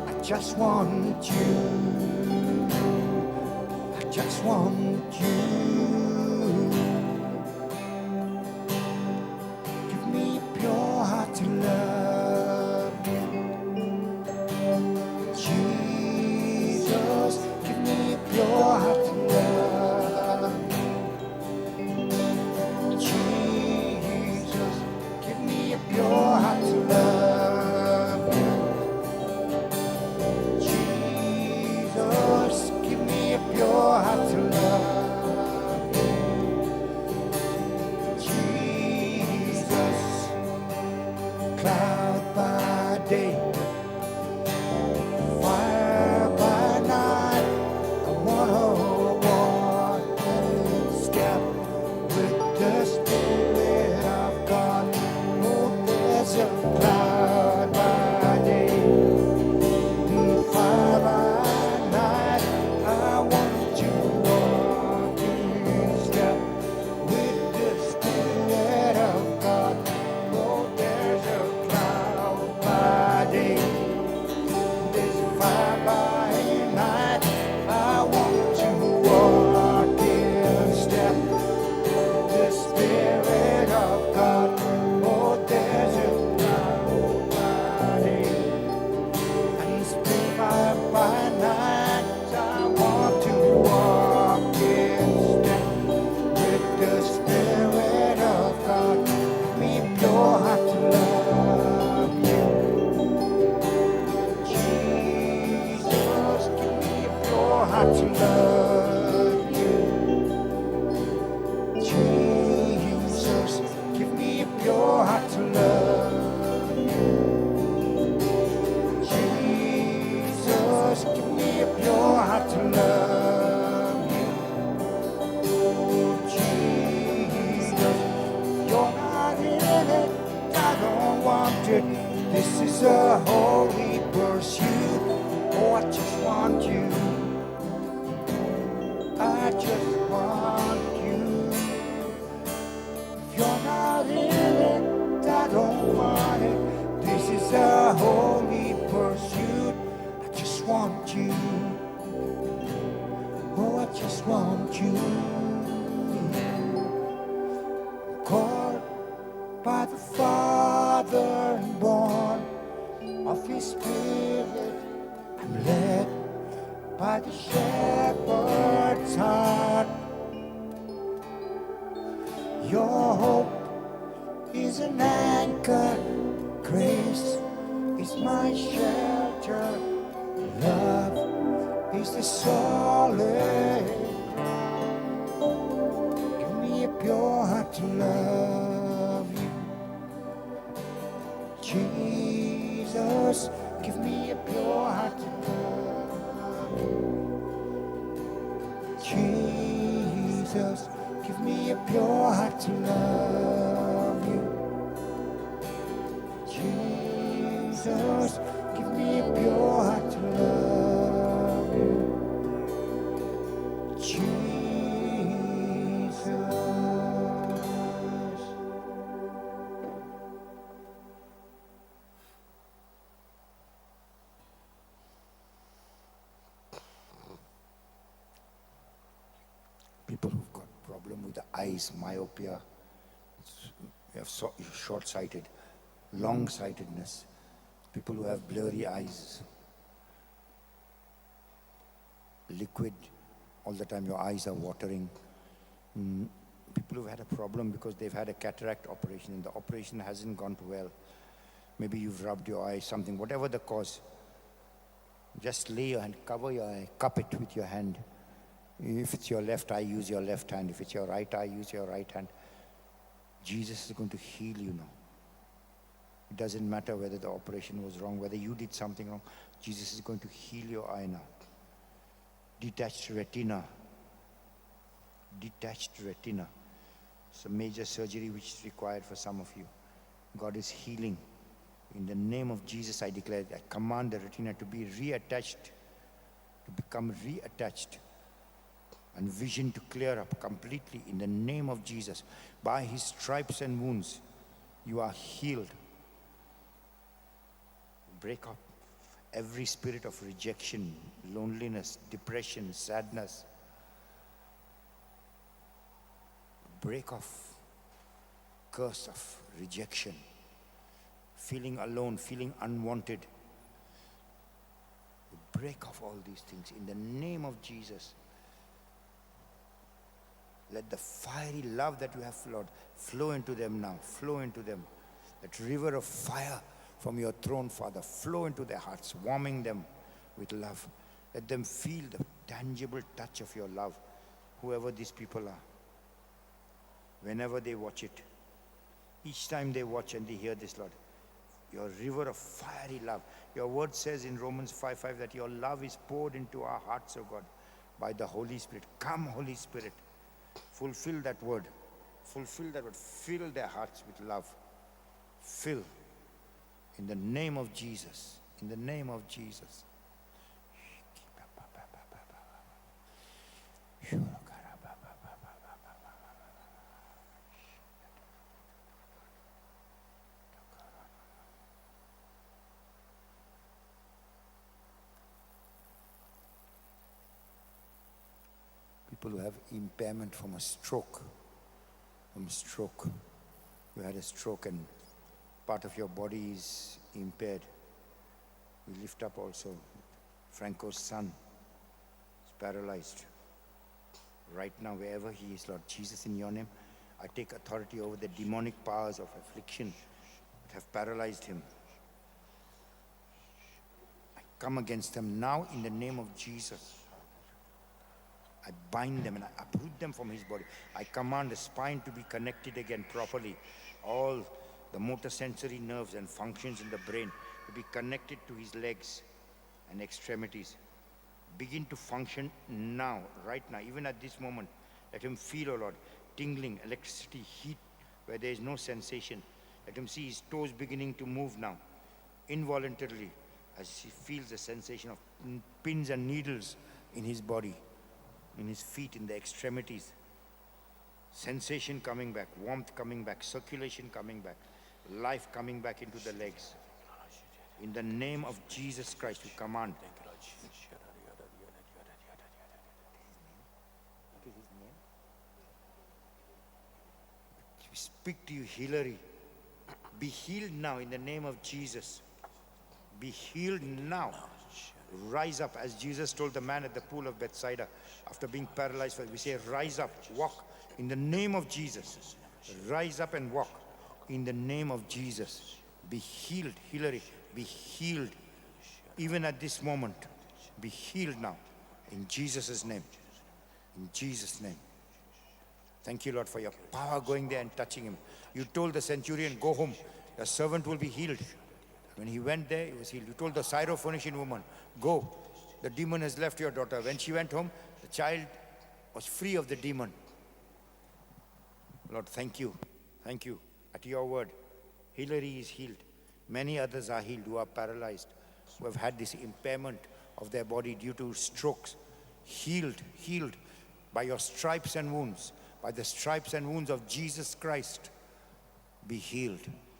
I just want you. I just want you. Give me a pure heart to love you. Jesus, give me a pure heart to love you. Jesus, give me a pure heart to love you. Jesus, give me a pure heart to love you. Jesus, cloud by day, fire by night. I wanna walk in step with the Spirit of God. Oh, there's a cloud by day, fire by night. I want to walk in step with the Spirit of God. Oh, there's a cloud by day, there's a fire by night. I want to walk in step with the Spirit of God. Oh, there's a cloud by day, and it's fire by night. I want to walk in step with the Spirit of God. Give me a pure heart to love you. Jesus, give me a pure heart to love you. Jesus, give me a pure heart to love you. Jesus, give me a pure heart to love you. Jesus, you're not in it, I don't want it. This is a holy pursuit. Oh, I just want you. I just want you. If you're not in it, I don't want it. This is a holy pursuit. I just want you. Oh, I just want you. Called by the Father and born of His Spirit, I'm led by the shepherd's heart. Your hope is an anchor, grace is my shelter, love is the solid. Give me a pure heart to love you. Jesus, give me a pure heart to love you. Jesus, give me a pure heart to love you. Jesus, give me a pure heart to love you. Jesus. People who've got problem with the eyes, myopia, you have short-sighted, long-sightedness, people who have blurry eyes, liquid, all the time your eyes are watering. People who've had a problem because they've had a cataract operation and the operation hasn't gone well. Maybe you've rubbed your eye, something, whatever the cause. Just lay your hand, cover your eye, cup it with your hand. If it's your left eye, use your left hand. If it's your right eye, use your right hand. Jesus is going to heal you now. It doesn't matter whether the operation was wrong, whether you did something wrong. Jesus is going to heal your eye now. Detached retina. Detached retina. It's a major surgery which is required for some of you. God is healing. In the name of Jesus, I declare, I command the retina to be reattached, to become reattached, and vision to clear up completely in the name of Jesus. By his stripes and wounds, you are healed. Break up every spirit of rejection, loneliness, depression, sadness. Break off curse of rejection, feeling alone, feeling unwanted. Break off all these things in the name of Jesus. Let the fiery love that you have, Lord, flow into them now. Flow into them. That river of fire from your throne, Father, flow into their hearts, warming them with love. Let them feel the tangible touch of your love, whoever these people are. Whenever they watch it, each time they watch and they hear this, Lord, your river of fiery love. Your word says in Romans 5:5 that your love is poured into our hearts, O God, by the Holy Spirit. Come, Holy Spirit. Fulfill that word. Fulfill that word. Fill their hearts with love. Fill. In the name of Jesus. In the name of Jesus. People who have impairment from a stroke. You had a stroke and part of your body is impaired. We lift up also Franco's son. He's paralyzed. Right now, wherever he is, Lord Jesus, in your name, I take authority over the demonic powers of affliction that have paralyzed him. I come against them now in the name of Jesus. I bind them and I uproot them from his body. I command the spine to be connected again properly. All the motor sensory nerves and functions in the brain to be connected to his legs and extremities. Begin to function now, right now, even at this moment. Let him feel, oh Lord, tingling, electricity, heat, where there is no sensation. Let him see his toes beginning to move now, involuntarily, as he feels the sensation of pins and needles in his body, in his feet, in the extremities. Sensation coming back, warmth coming back, circulation coming back, life coming back into the legs. In the name of Jesus Christ, we command. We speak to you, Hillary. Be healed now in the name of Jesus. Be healed now. Rise up, as Jesus told the man at the pool of Bethsaida after being paralyzed. We say, rise up, walk in the name of Jesus. Rise up and walk in the name of Jesus. Be healed, Hillary. Be healed. Even at this moment, be healed now. In Jesus' name. In Jesus' name. Thank you, Lord, for your power going there and touching him. You told the centurion, go home. Your servant will be healed. When he went there, he was healed. You told the Syrophoenician woman, go. The demon has left your daughter. When she went home, the child was free of the demon. Lord, thank you. Thank you. At your word, Hillary is healed. Many others are healed who are paralyzed, who have had this impairment of their body due to strokes. Healed by your stripes and wounds, by the stripes and wounds of Jesus Christ. Be healed.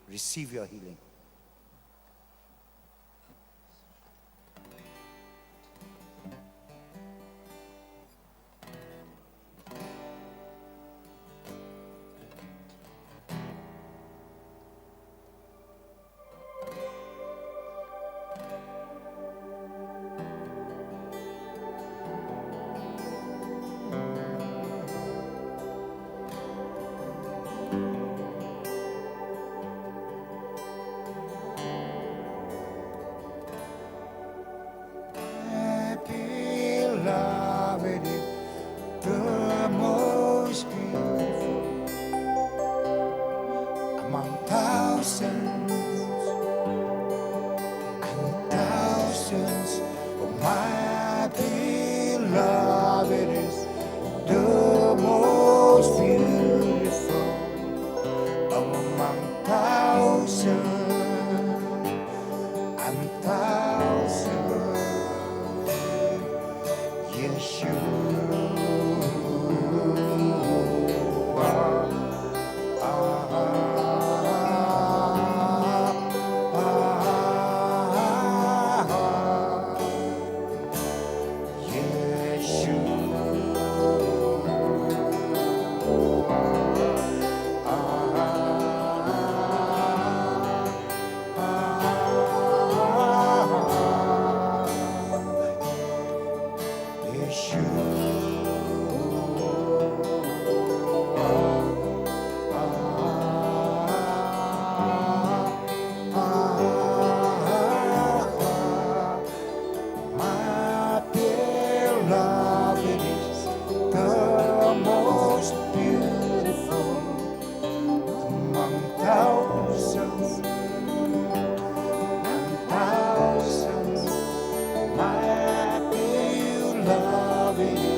Receive your healing. Love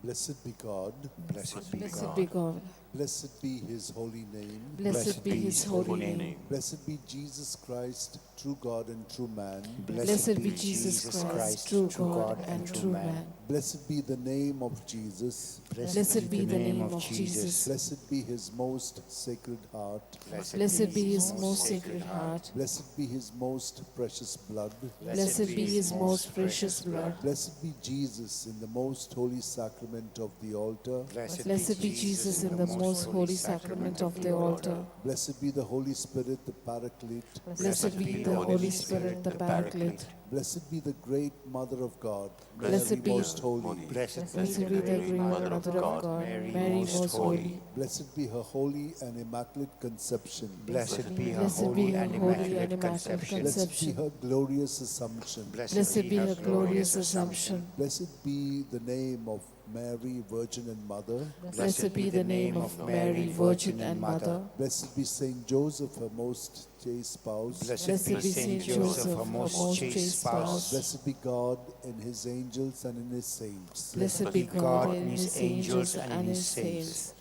Blessed be God. Blessed be Blessed God. be God. Blessed be his holy name. Blessed be his holy name. Blessed be Jesus Christ, true God and true man. Blessed be Jesus Christ, true God and true man. Blessed be the name of Jesus. Blessed be the name of Jesus. Blessed be his most sacred heart. Blessed be his most sacred heart. Blessed be his most precious blood. Blessed be his most precious blood. Blessed be Jesus in the most holy sacrament of the altar. Blessed be Jesus in the most holy sacrament of the altar. Blessed be the Holy Spirit, the Paraclete. Blessed be the Holy Spirit, the Paraclete. Blessed be the great Mother of God, Blessed Mary be- most holy. Blessed Blessed be the great Mother of God, Mary most holy. Blessed be her holy and immaculate conception. Blessed be her Blessed be holy her and holy and immaculate immaculate conception. Blessed be conception. her glorious assumption. Blessed be her glorious assumption. Blessed be the name of Mary, Virgin and Mother. Blessed be the name of Mary, Virgin and Mother. Blessed be Saint Joseph, her most chaste spouse. Blessed be Saint Joseph, her most chaste spouse. Blessed be God in his angels and in his saints. Blessed be God in his angels and in his saints.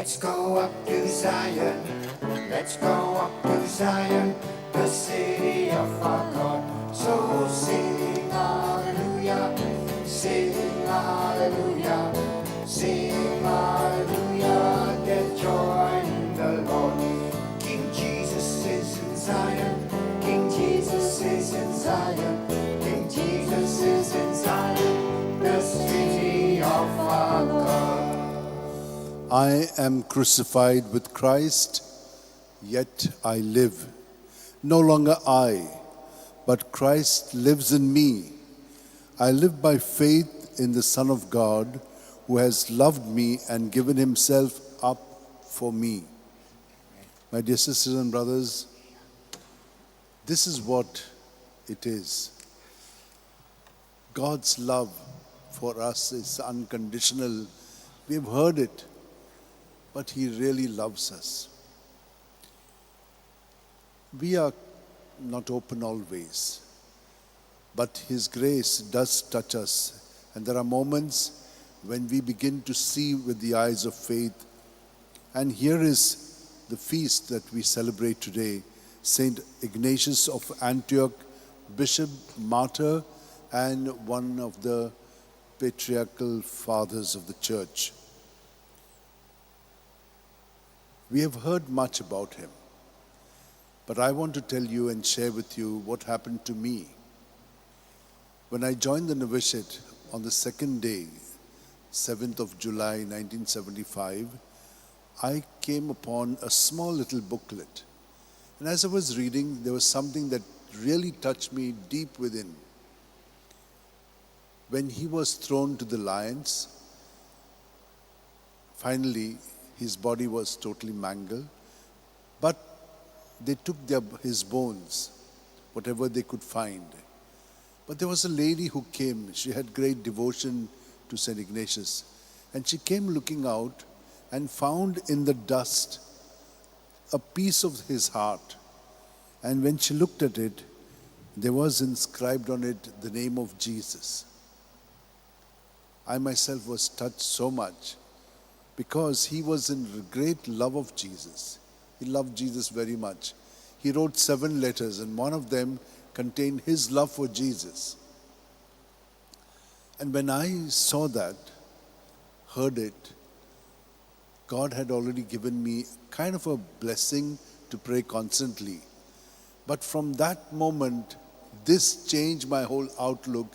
Let's go up to Zion. Let's go up to Zion, the city of our God. So sing hallelujah, sing hallelujah, sing hallelujah. There's joy in the Lord. King Jesus is in Zion. King Jesus is in Zion. King Jesus is in Zion, the city of our God. I am crucified with Christ, yet I live. No longer I, but Christ lives in me. I live by faith in the Son of God, who has loved me and given himself up for me. My dear sisters and brothers, this is what it is. God's love for us is unconditional. We have heard it, but he really loves us. We are not open always, but his grace does touch us. And there are moments when we begin to see with the eyes of faith. And here is the feast that we celebrate today. Saint Ignatius of Antioch, bishop, martyr, and one of the patriarchal fathers of the church. We have heard much about him, but I want to tell you and share with you what happened to me. When I joined the novitiate on the second day, 7th of July 1975, I came upon a small little booklet. And as I was reading, there was something that really touched me deep within. When he was thrown to the lions, finally, his body was totally mangled, but they took his bones, whatever they could find. But there was a lady who came. She had great devotion to St. Ignatius. And she came looking out and found in the dust a piece of his heart. And when she looked at it, there was inscribed on it the name of Jesus. I myself was touched so much, because he was in great love of Jesus. He loved Jesus very much. He wrote 7 letters, and one of them contained his love for Jesus. And when I saw that, heard it, God had already given me kind of a blessing to pray constantly. But from that moment, this changed my whole outlook,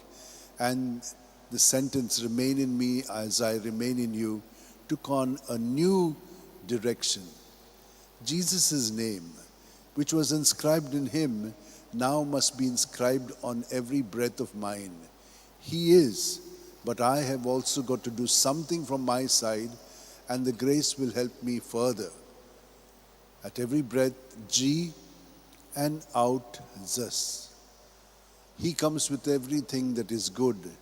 and the sentence, "Remain in me as I remain in you," took on a new direction. Jesus' name, which was inscribed in him, now must be inscribed on every breath of mine. He is, but I have also got to do something from my side, and the grace will help me further. At every breath, G, and out, Zs. He comes with everything that is good.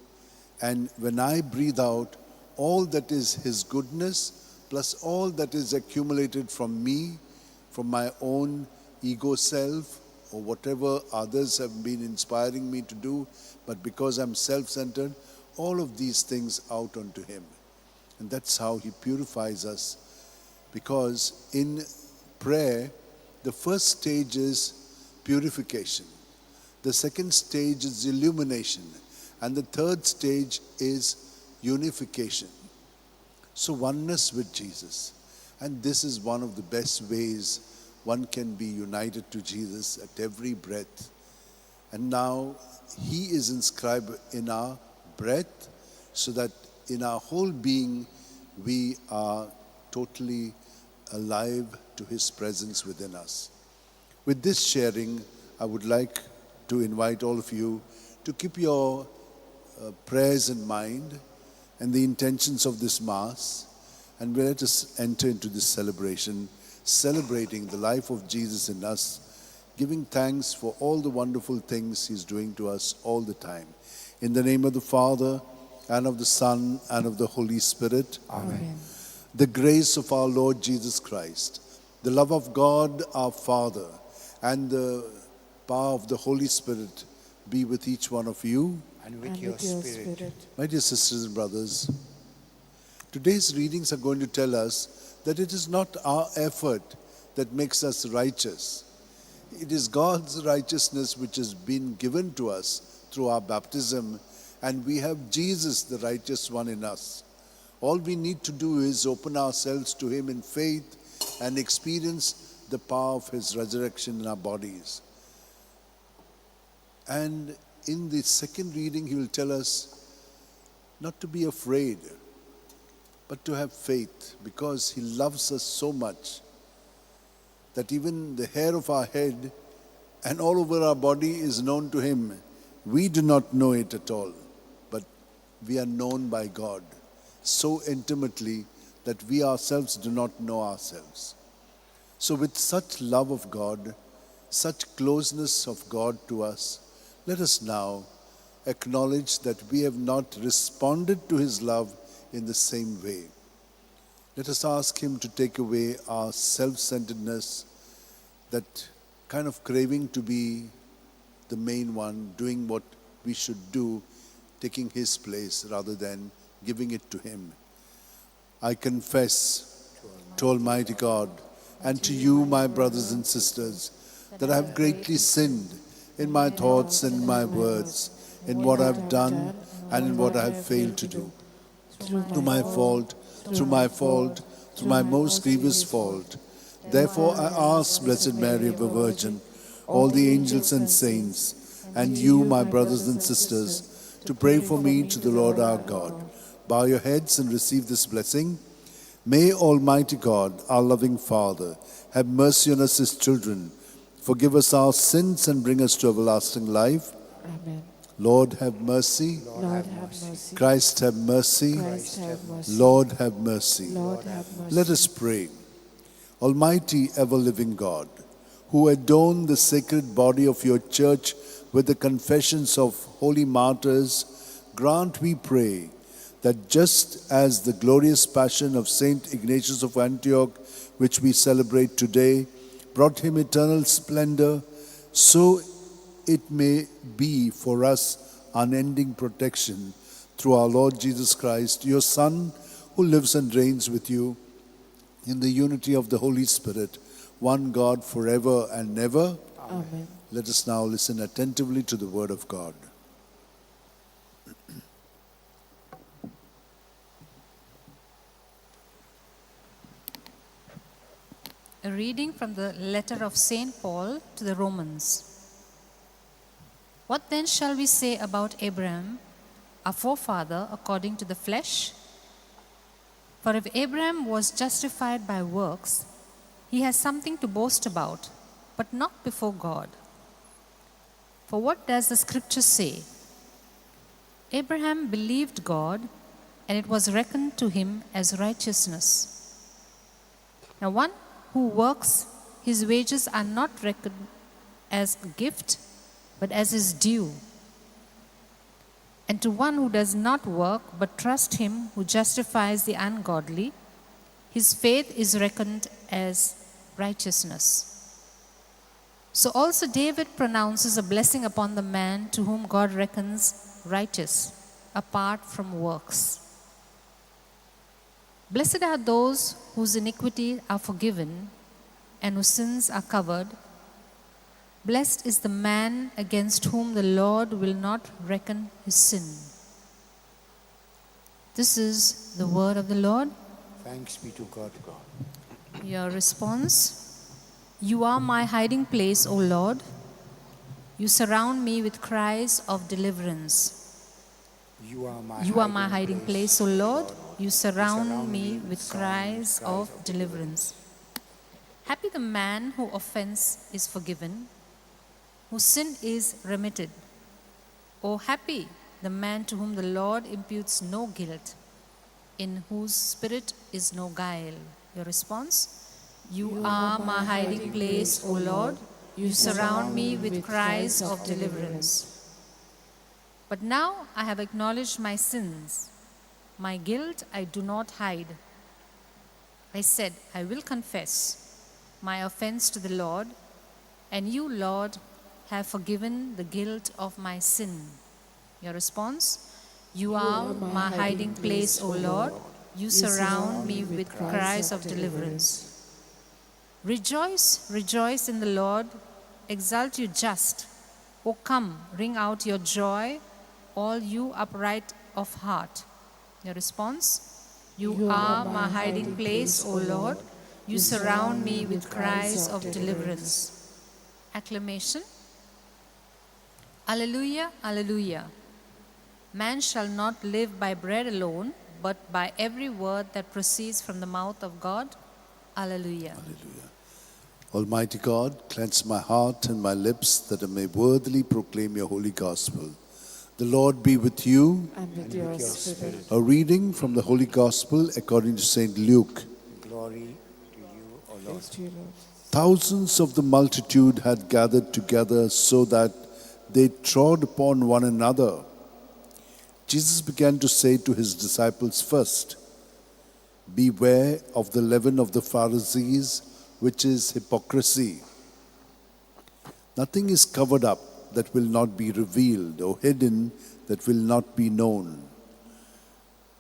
And when I breathe out, all that is his goodness, plus all that is accumulated from me, from my own ego self, or whatever others have been inspiring me to do, but because I'm self-centered, all of these things out onto him. And that's how he purifies us. Because in prayer, the first stage is purification. The second stage is illumination. And the third stage is unification. So oneness with Jesus. And this is one of the best ways one can be united to Jesus at every breath. And now he is inscribed in our breath, so that in our whole being we are totally alive to his presence within us. With this sharing, I would like to invite all of you to keep your prayers in mind and the intentions of this Mass, and let us enter into this celebration, celebrating the life of Jesus in us, giving thanks for all the wonderful things he's doing to us all the time. In the name of the Father, and of the Son, and of the Holy Spirit. Amen. The grace of our Lord Jesus Christ, the love of God our Father, and the power of the Holy Spirit be with each one of you. And with your spirit. My dear sisters and brothers, today's readings are going to tell us that it is not our effort that makes us righteous. It is God's righteousness which has been given to us through our baptism, and we have Jesus, the righteous one, in us. All we need to do is open ourselves to Him in faith and experience the power of His resurrection in our bodies. And in the second reading, He will tell us not to be afraid, but to have faith, because He loves us so much that even the hair of our head and all over our body is known to Him. We do not know it at all, but we are known by God so intimately that we ourselves do not know ourselves. So with such love of God, such closeness of God to us, let us now acknowledge that we have not responded to His love in the same way. Let us ask Him to take away our self-centeredness, that kind of craving to be the main one, doing what we should do, taking His place rather than giving it to Him. I confess to Almighty God and to you, my brothers and sisters, that I have greatly sinned in my thoughts and in my words, in what I have done and in what I have failed to do. Through my fault, through my most grievous fault. Therefore I ask Blessed Mary, ever Virgin, all the angels and saints, and you, my brothers and sisters, to pray for me to the Lord our God. Bow your heads and receive this blessing. May Almighty God, our loving Father, have mercy on us, His children, forgive us our sins and bring us to everlasting life. Amen. Lord, have mercy. Lord, have mercy. Christ, have mercy. Christ, have mercy. Lord, have mercy. Lord, have mercy. Let us pray. Almighty, ever-living God, who adorn the sacred body of your church with the confessions of holy martyrs, grant, we pray, that just as the glorious passion of Saint Ignatius of Antioch, which we celebrate today, brought him eternal splendor, so it may be for us unending protection through our Lord Jesus Christ, your Son, who lives and reigns with you in the unity of the Holy Spirit, one God forever and ever. Amen. Let us now listen attentively to the word of God. A reading from the letter of St. Paul to the Romans. What then shall we say about Abraham, our forefather according to the flesh? For if Abraham was justified by works, he has something to boast about, but not before God. For what does the scripture say? Abraham believed God, and it was reckoned to him as righteousness. Now one who works, his wages are not reckoned as a gift, but as his due. And to one who does not work, but trust him who justifies the ungodly, his faith is reckoned as righteousness. So also David pronounces a blessing upon the man to whom God reckons righteous, apart from works. Blessed are those whose iniquities are forgiven and whose sins are covered. Blessed is the man against whom the Lord will not reckon his sin. This is the word of the Lord. Thanks be to God. Your response: You are my hiding place, O Lord. You surround me with cries of deliverance. You are my hiding place, O Lord. You surround me with cries of deliverance. Happy the man whose offense is forgiven, whose sin is remitted. Oh, happy the man to whom the Lord imputes no guilt, in whose spirit is no guile. Your response: You are my hiding place, O Lord. You surround me with cries of deliverance. But now I have acknowledged my sins. My guilt I do not hide. I said, I will confess my offense to the Lord, and you, Lord, have forgiven the guilt of my sin. Your response: You are my hiding place, O Lord. You surround me with cries of deliverance. Rejoice, rejoice in the Lord. Exult, you just. O come, ring out your joy, all you upright of heart. Your response? You are my hiding place, O Lord. You surround me with cries of deliverance. Acclamation. Alleluia, alleluia. Man shall not live by bread alone, but by every word that proceeds from the mouth of God. Alleluia. Hallelujah. Almighty God, cleanse my heart and my lips that I may worthily proclaim your holy gospel. The Lord be with you. And with your spirit. A reading from the Holy Gospel according to St. Luke. Glory to you, O Lord. Praise to you, Lord. Thousands of the multitude had gathered together so that they trod upon one another. Jesus began to say to his disciples first, "Beware of the leaven of the Pharisees, which is hypocrisy. Nothing is covered up that will not be revealed, or hidden that will not be known.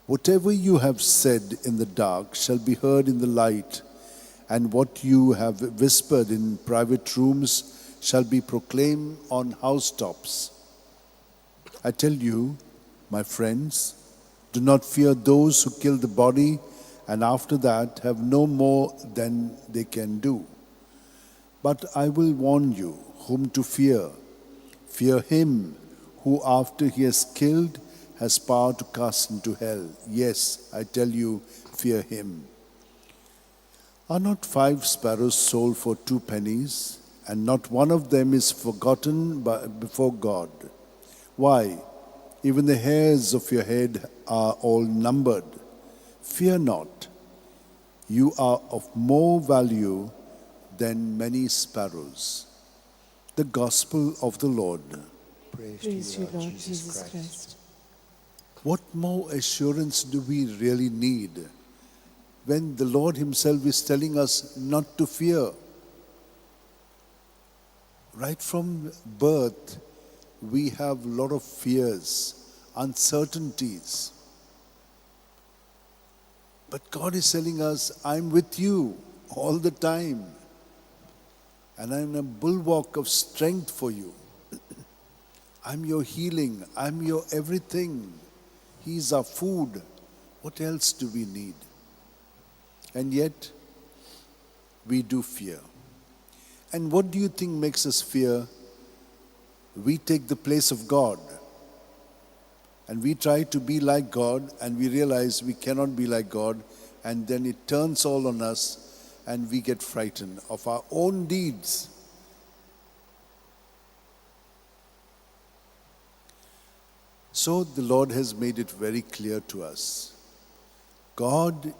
Whatever you have said in the dark shall be heard in the light, and what you have whispered in private rooms shall be proclaimed on housetops. I tell you, my friends, do not fear those who kill the body and after that have no more than they can do. But I will warn you whom to fear. Fear him who after he has killed has power to cast into hell. Yes, I tell you, fear him. Are not 5 sparrows sold for 2 pennies, and not one of them is forgotten before God? Why, even the hairs of your head are all numbered. Fear not. You are of more value than many sparrows." The Gospel of the Lord. Praise you, Lord Jesus Christ. What more assurance do we really need when the Lord himself is telling us not to fear? Right from birth, we have a lot of fears, uncertainties. But God is telling us, I'm with you all the time. And I'm a bulwark of strength for you. I'm your healing. I'm your everything. He's our food. What else do we need? And yet, we do fear. And what do you think makes us fear? We take the place of God. And we try to be like God, and we realize we cannot be like God, and then it turns all on us, and we get frightened of our own deeds. So the Lord has made it very clear to us. God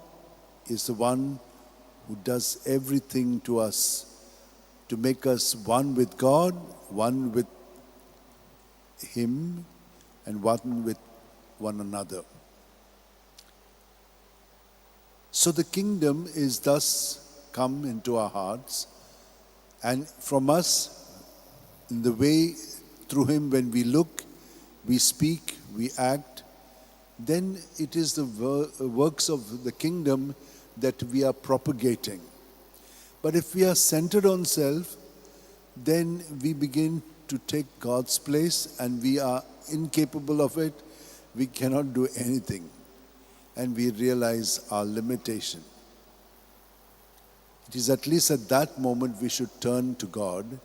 is the one who does everything to us to make us one with God, one with Him, and one with one another. So the kingdom is thus come into our hearts, and from us, in the way through Him, when we look, we speak, we act, then it is the works of the kingdom that we are propagating. But if we are centered on self, then we begin to take God's place, and we are incapable of it. We cannot do anything, and we realize our limitation. It is at least at that moment we should turn to God,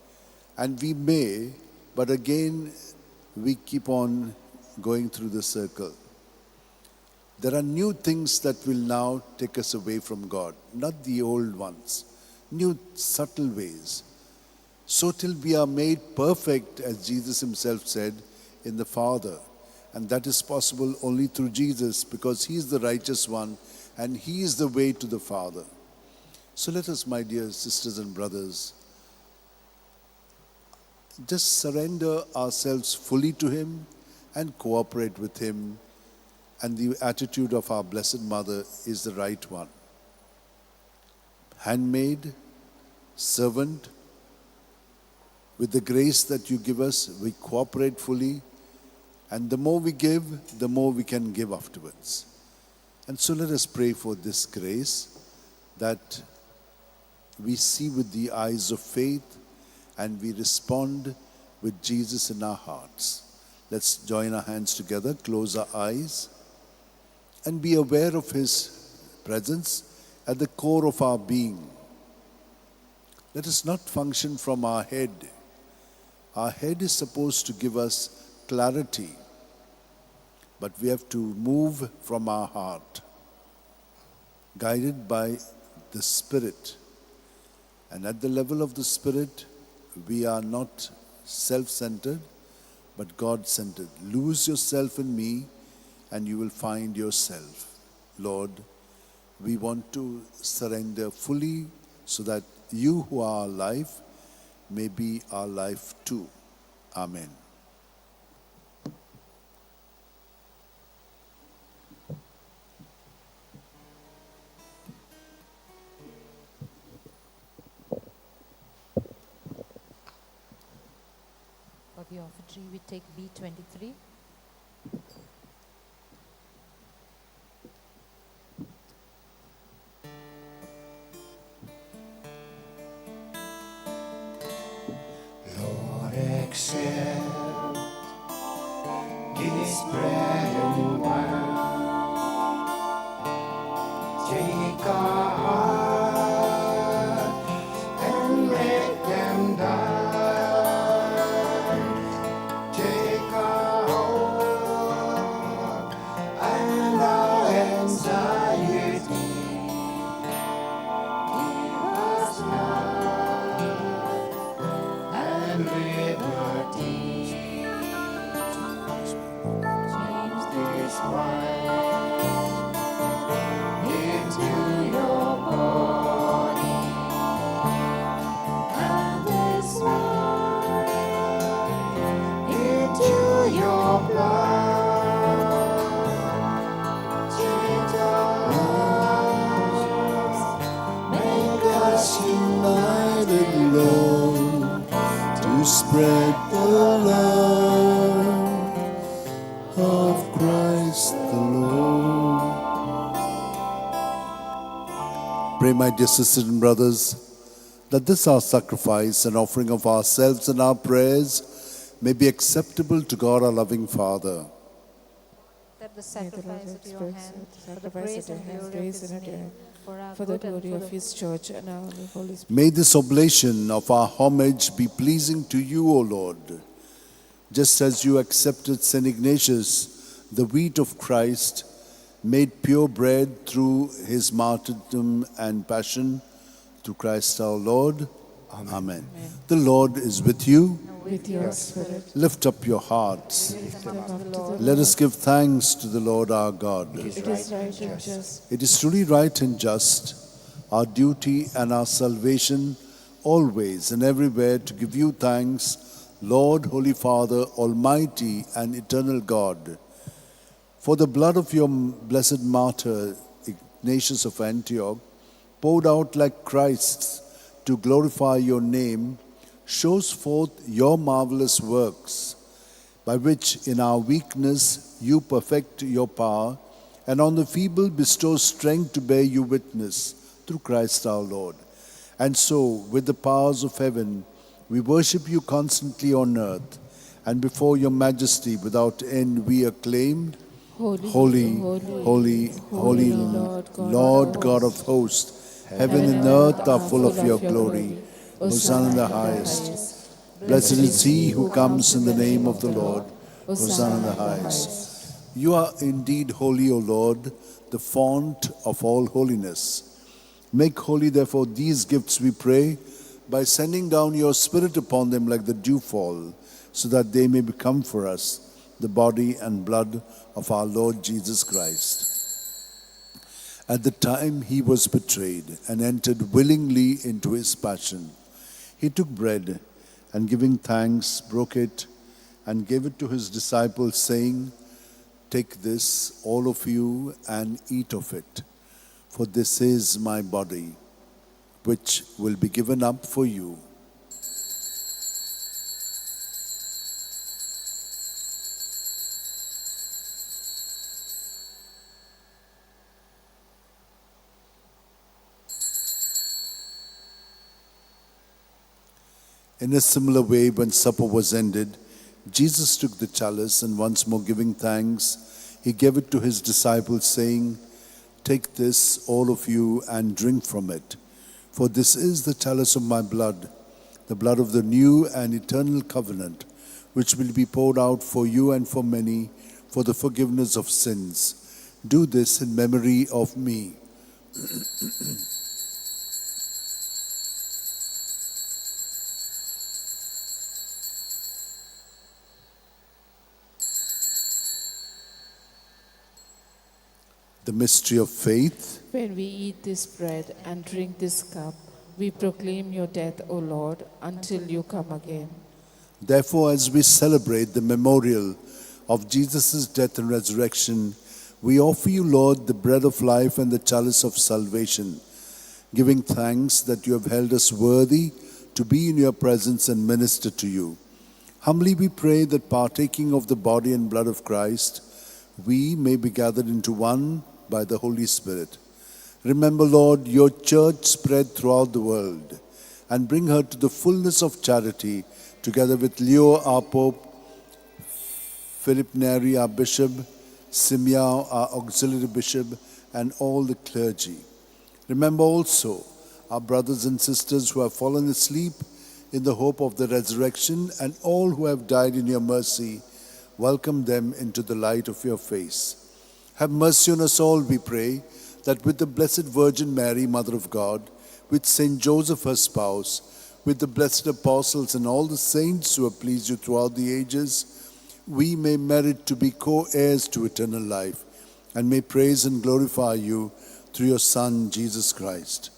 and we may, but again we keep on going through the circle. There are new things that will now take us away from God, not the old ones, new subtle ways. So till we are made perfect, as Jesus himself said, in the Father. And that is possible only through Jesus, because He is the righteous one and He is the way to the Father. So let us, my dear sisters and brothers, just surrender ourselves fully to Him and cooperate with Him. And the attitude of our Blessed Mother is the right one. Handmaid, servant, with the grace that you give us, we cooperate fully. And the more we give, the more we can give afterwards. And so let us pray for this grace that we see with the eyes of faith and we respond with Jesus in our hearts. Let's join our hands together, close our eyes, and be aware of His presence at the core of our being. Let us not function from our head. Our head is supposed to give us clarity, but we have to move from our heart, guided by the Spirit. And at the level of the Spirit, we are not self-centered, but God-centered. Lose yourself in me, and you will find yourself. Lord, we want to surrender fully so that you who are our life may be our life too. Amen. For the offertory, we take B23. Lord, accept this bread and wine. Take our heart and make them thine. Take our hope and our anxiety. Give us love and liberty. Change this wine into your body, and this wine into your blood. Change our lives, make us United, Lord, to spread the love of Christ the Lord. Pray, my dear sisters and brothers, that this our sacrifice and offering of ourselves and our prayers may be acceptable to God our loving Father. That the May the Lord sacrifice at your express hand, for the sacrifice praise at your and hand, glory of praise His and at your name, hand, for our for the good and glory for of the His church and our Holy Spirit. May this oblation of our homage be pleasing to you, O Lord, just as you accepted St. Ignatius, the wheat of Christ, made pure bread through his martyrdom and passion, through Christ our Lord. Amen. The Lord is with you. With your spirit, Lift up your hearts. lift them up to the Lord. Let us give thanks to the Lord our God. It is right and just, It is truly right and just, our duty and our salvation, always and everywhere to give you thanks, Lord, Holy Father, Almighty and eternal God. For the blood of your blessed martyr, Ignatius of Antioch, poured out like Christ's to glorify your name, shows forth your marvelous works, by which in our weakness you perfect your power, and on the feeble bestow strength to bear you witness, through Christ our Lord. And so, with the powers of heaven, we worship you constantly on earth, and before your majesty without end we acclaim, Holy, Holy, holy, holy, holy, Lord God of hosts, heaven and earth are full of your glory. Hosanna in the highest. Blessed is he who comes in the name of the Lord. Hosanna in the highest. You are indeed holy, O Lord, the fount of all holiness. Make holy, therefore, these gifts, we pray, by sending down your Spirit upon them like the dewfall, so that they may become for us the body and blood of our Lord Jesus Christ. At the time he was betrayed and entered willingly into his passion, he took bread and giving thanks, broke it and gave it to his disciples, saying, "Take this, all of you, and eat of it, for this is my body, which will be given up for you." In a similar way, when supper was ended, Jesus took the chalice and once more giving thanks, he gave it to his disciples, saying, "Take this, all of you, and drink from it. For this is the chalice of my blood, the blood of the new and eternal covenant, which will be poured out for you and for many for the forgiveness of sins. Do this in memory of me." The mystery of faith. When we eat this bread and drink this cup, we proclaim your death, O Lord, until you come again. Therefore, as we celebrate the memorial of Jesus' death and resurrection, we offer you, Lord, the bread of life and the chalice of salvation, giving thanks that you have held us worthy to be in your presence and minister to you. Humbly we pray that partaking of the body and blood of Christ, we may be gathered into one by the Holy Spirit. Remember, Lord, your church spread throughout the world, and bring her to the fullness of charity, together with Leo, our Pope, Philip Neri, our Bishop, Simeon, our Auxiliary Bishop, and all the clergy. Remember also our brothers and sisters who have fallen asleep in the hope of the resurrection, and all who have died in your mercy. Welcome them into the light of your face. Have mercy on us all, we pray, that with the Blessed Virgin Mary, Mother of God, with Saint Joseph, her spouse, with the blessed apostles and all the saints who have pleased you throughout the ages, we may merit to be co-heirs to eternal life, and may praise and glorify you through your Son, Jesus Christ.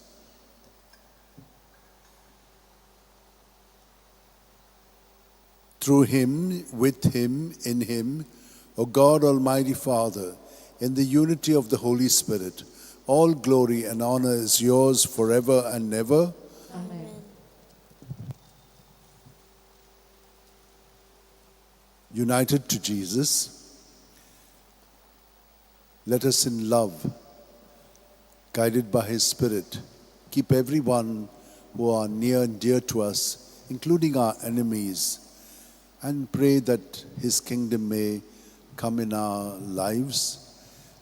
Through him, with him, in him, O God, Almighty Father, in the unity of the Holy Spirit, all glory and honor is yours forever and ever. Amen. United to Jesus, let us in love, guided by his Spirit, keep everyone who are near and dear to us, including our enemies, and pray that his kingdom may come in our lives,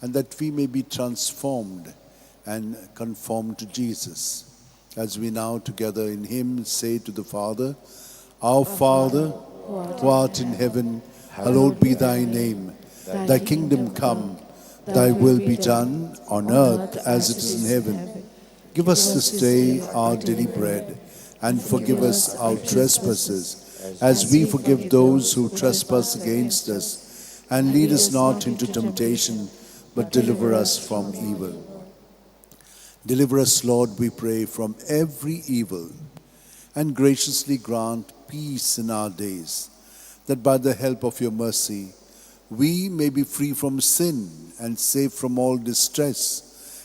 and that we may be transformed and conformed to Jesus. As we now together in him say to the Father, "Our Father, who art in heaven, hallowed be thy name. Thy kingdom come, thy will be done on earth as it is in heaven. Give us this day our daily bread, and forgive us our trespasses, as we forgive those who trespass against us. And lead us not into temptation, but deliver us from evil." Deliver us, Lord, we pray, from every evil, and graciously grant peace in our days, that by the help of your mercy, we may be free from sin and safe from all distress,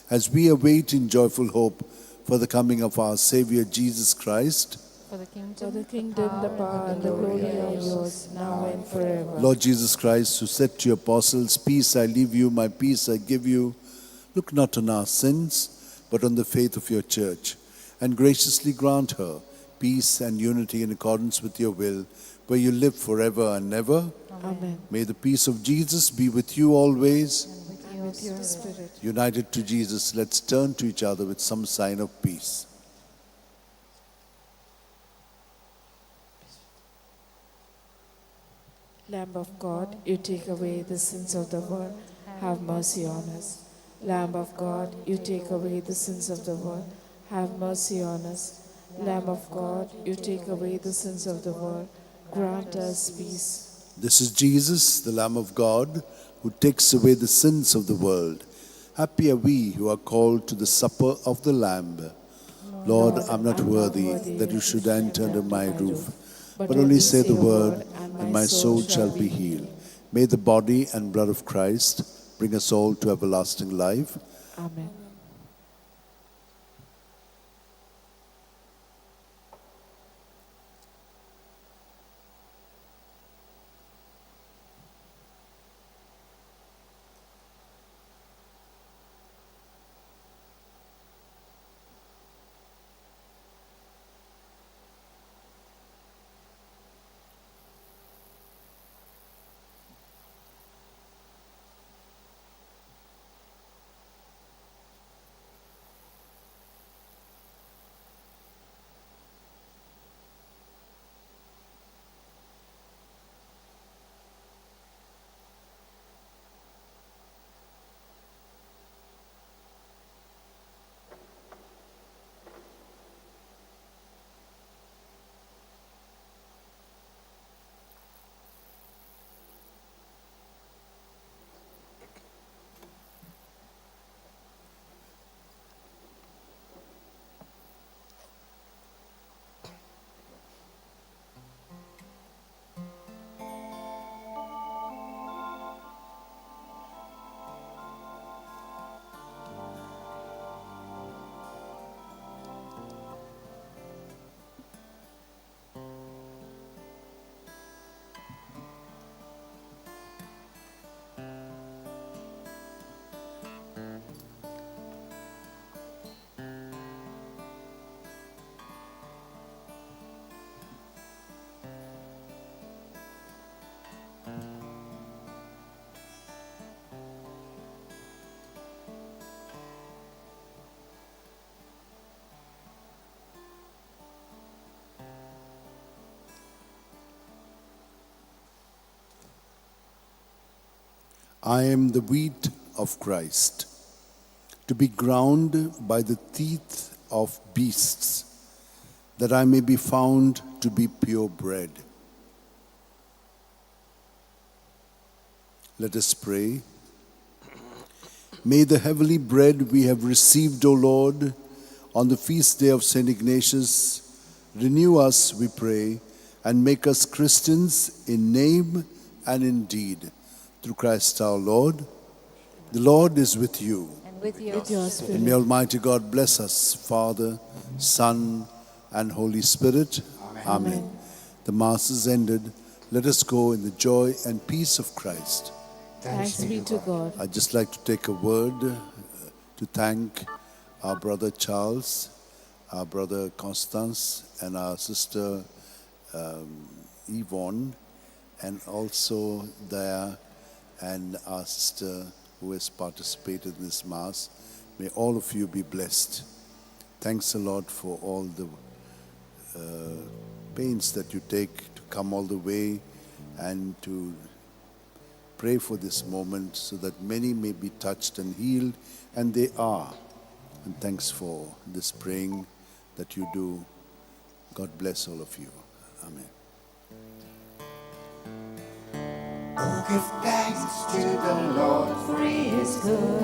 as we await in joyful hope for the coming of our Savior Jesus Christ. For the For the kingdom, the power, and the glory are yours, now and forever. Lord Jesus Christ, who said to your apostles, "Peace I leave you, my peace I give you," look not on our sins, but on the faith of your church, and graciously grant her peace and unity in accordance with your will, where you live forever and ever. Amen. May the peace of Jesus be with you always. And with your spirit. United to Jesus, let's turn to each other with some sign of peace. Lamb of God, you take away the sins of the world, have mercy on us. Lamb of God, you take away the sins of the world, have mercy on us. Lamb of God, you take away the sins of the world, grant us peace. This is Jesus, the Lamb of God, who takes away the sins of the world. Happy are we who are called to the supper of the Lamb. Lord, I'm not worthy that you should enter under my roof, but only say the word, and my soul shall be healed. May the body and blood of Christ bring us all to everlasting life. Amen. I am the wheat of Christ, to be ground by the teeth of beasts, that I may be found to be pure bread. Let us pray. May the heavenly bread we have received, O Lord, on the feast day of St. Ignatius, renew us, we pray, and make us Christians in name and in deed. Through Christ our Lord. The Lord is with you. And with your With your spirit. And may spirit. Almighty God bless us, Father, Son, and Holy Spirit. Amen. The Mass is ended. Let us go in the joy and peace of Christ. Thanks be to God. I'd just like to take a word to thank our brother Charles, our brother Constance, and our sister Yvonne, and also Daya and our sister who has participated in this Mass. May all of you be blessed. Thanks a lot for all the pains that you take to come all the way and to pray for this moment so that many may be touched and healed, and they are. And thanks for this praying that you do. God bless all of you. Amen. Oh, give thanks to the Lord, for He is good.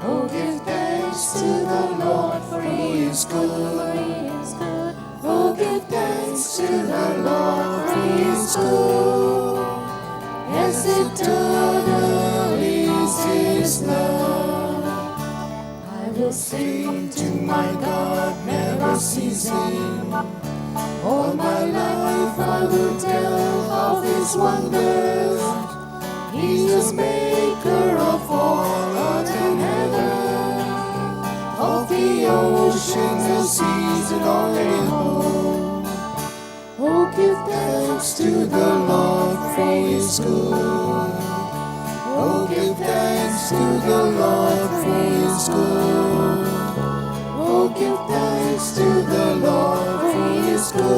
Oh, give thanks to the Lord, for He is good. Oh, give thanks to the Lord, for He is good. Yes, eternal is His love. I will sing to my God, never ceasing. All my life I will tell of His wonders. He's the maker of all earth and heaven, of the oceans, the seas, and all they hold. Oh, give thanks to the Lord, for He is good. Oh, give thanks to the Lord, for He is good. Oh, give thanks to the Lord, for He is good.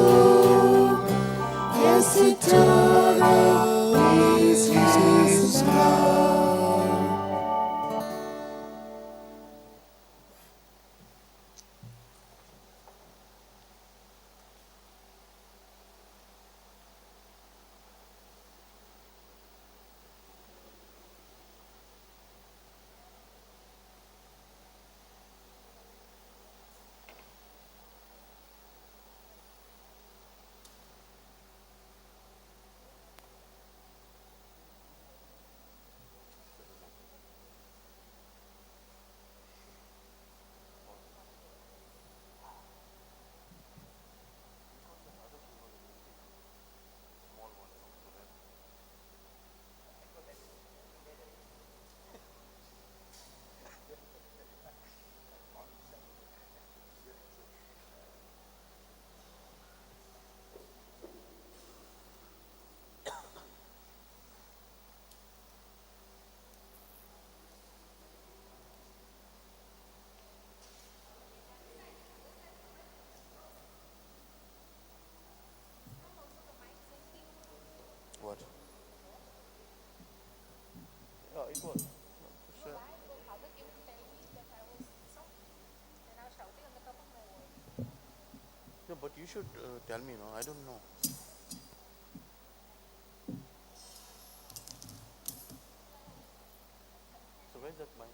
Yes, eternal is His love. What? Yeah, it was. Sure. Yeah, but you should tell me, no? I don't know. So where's that mic?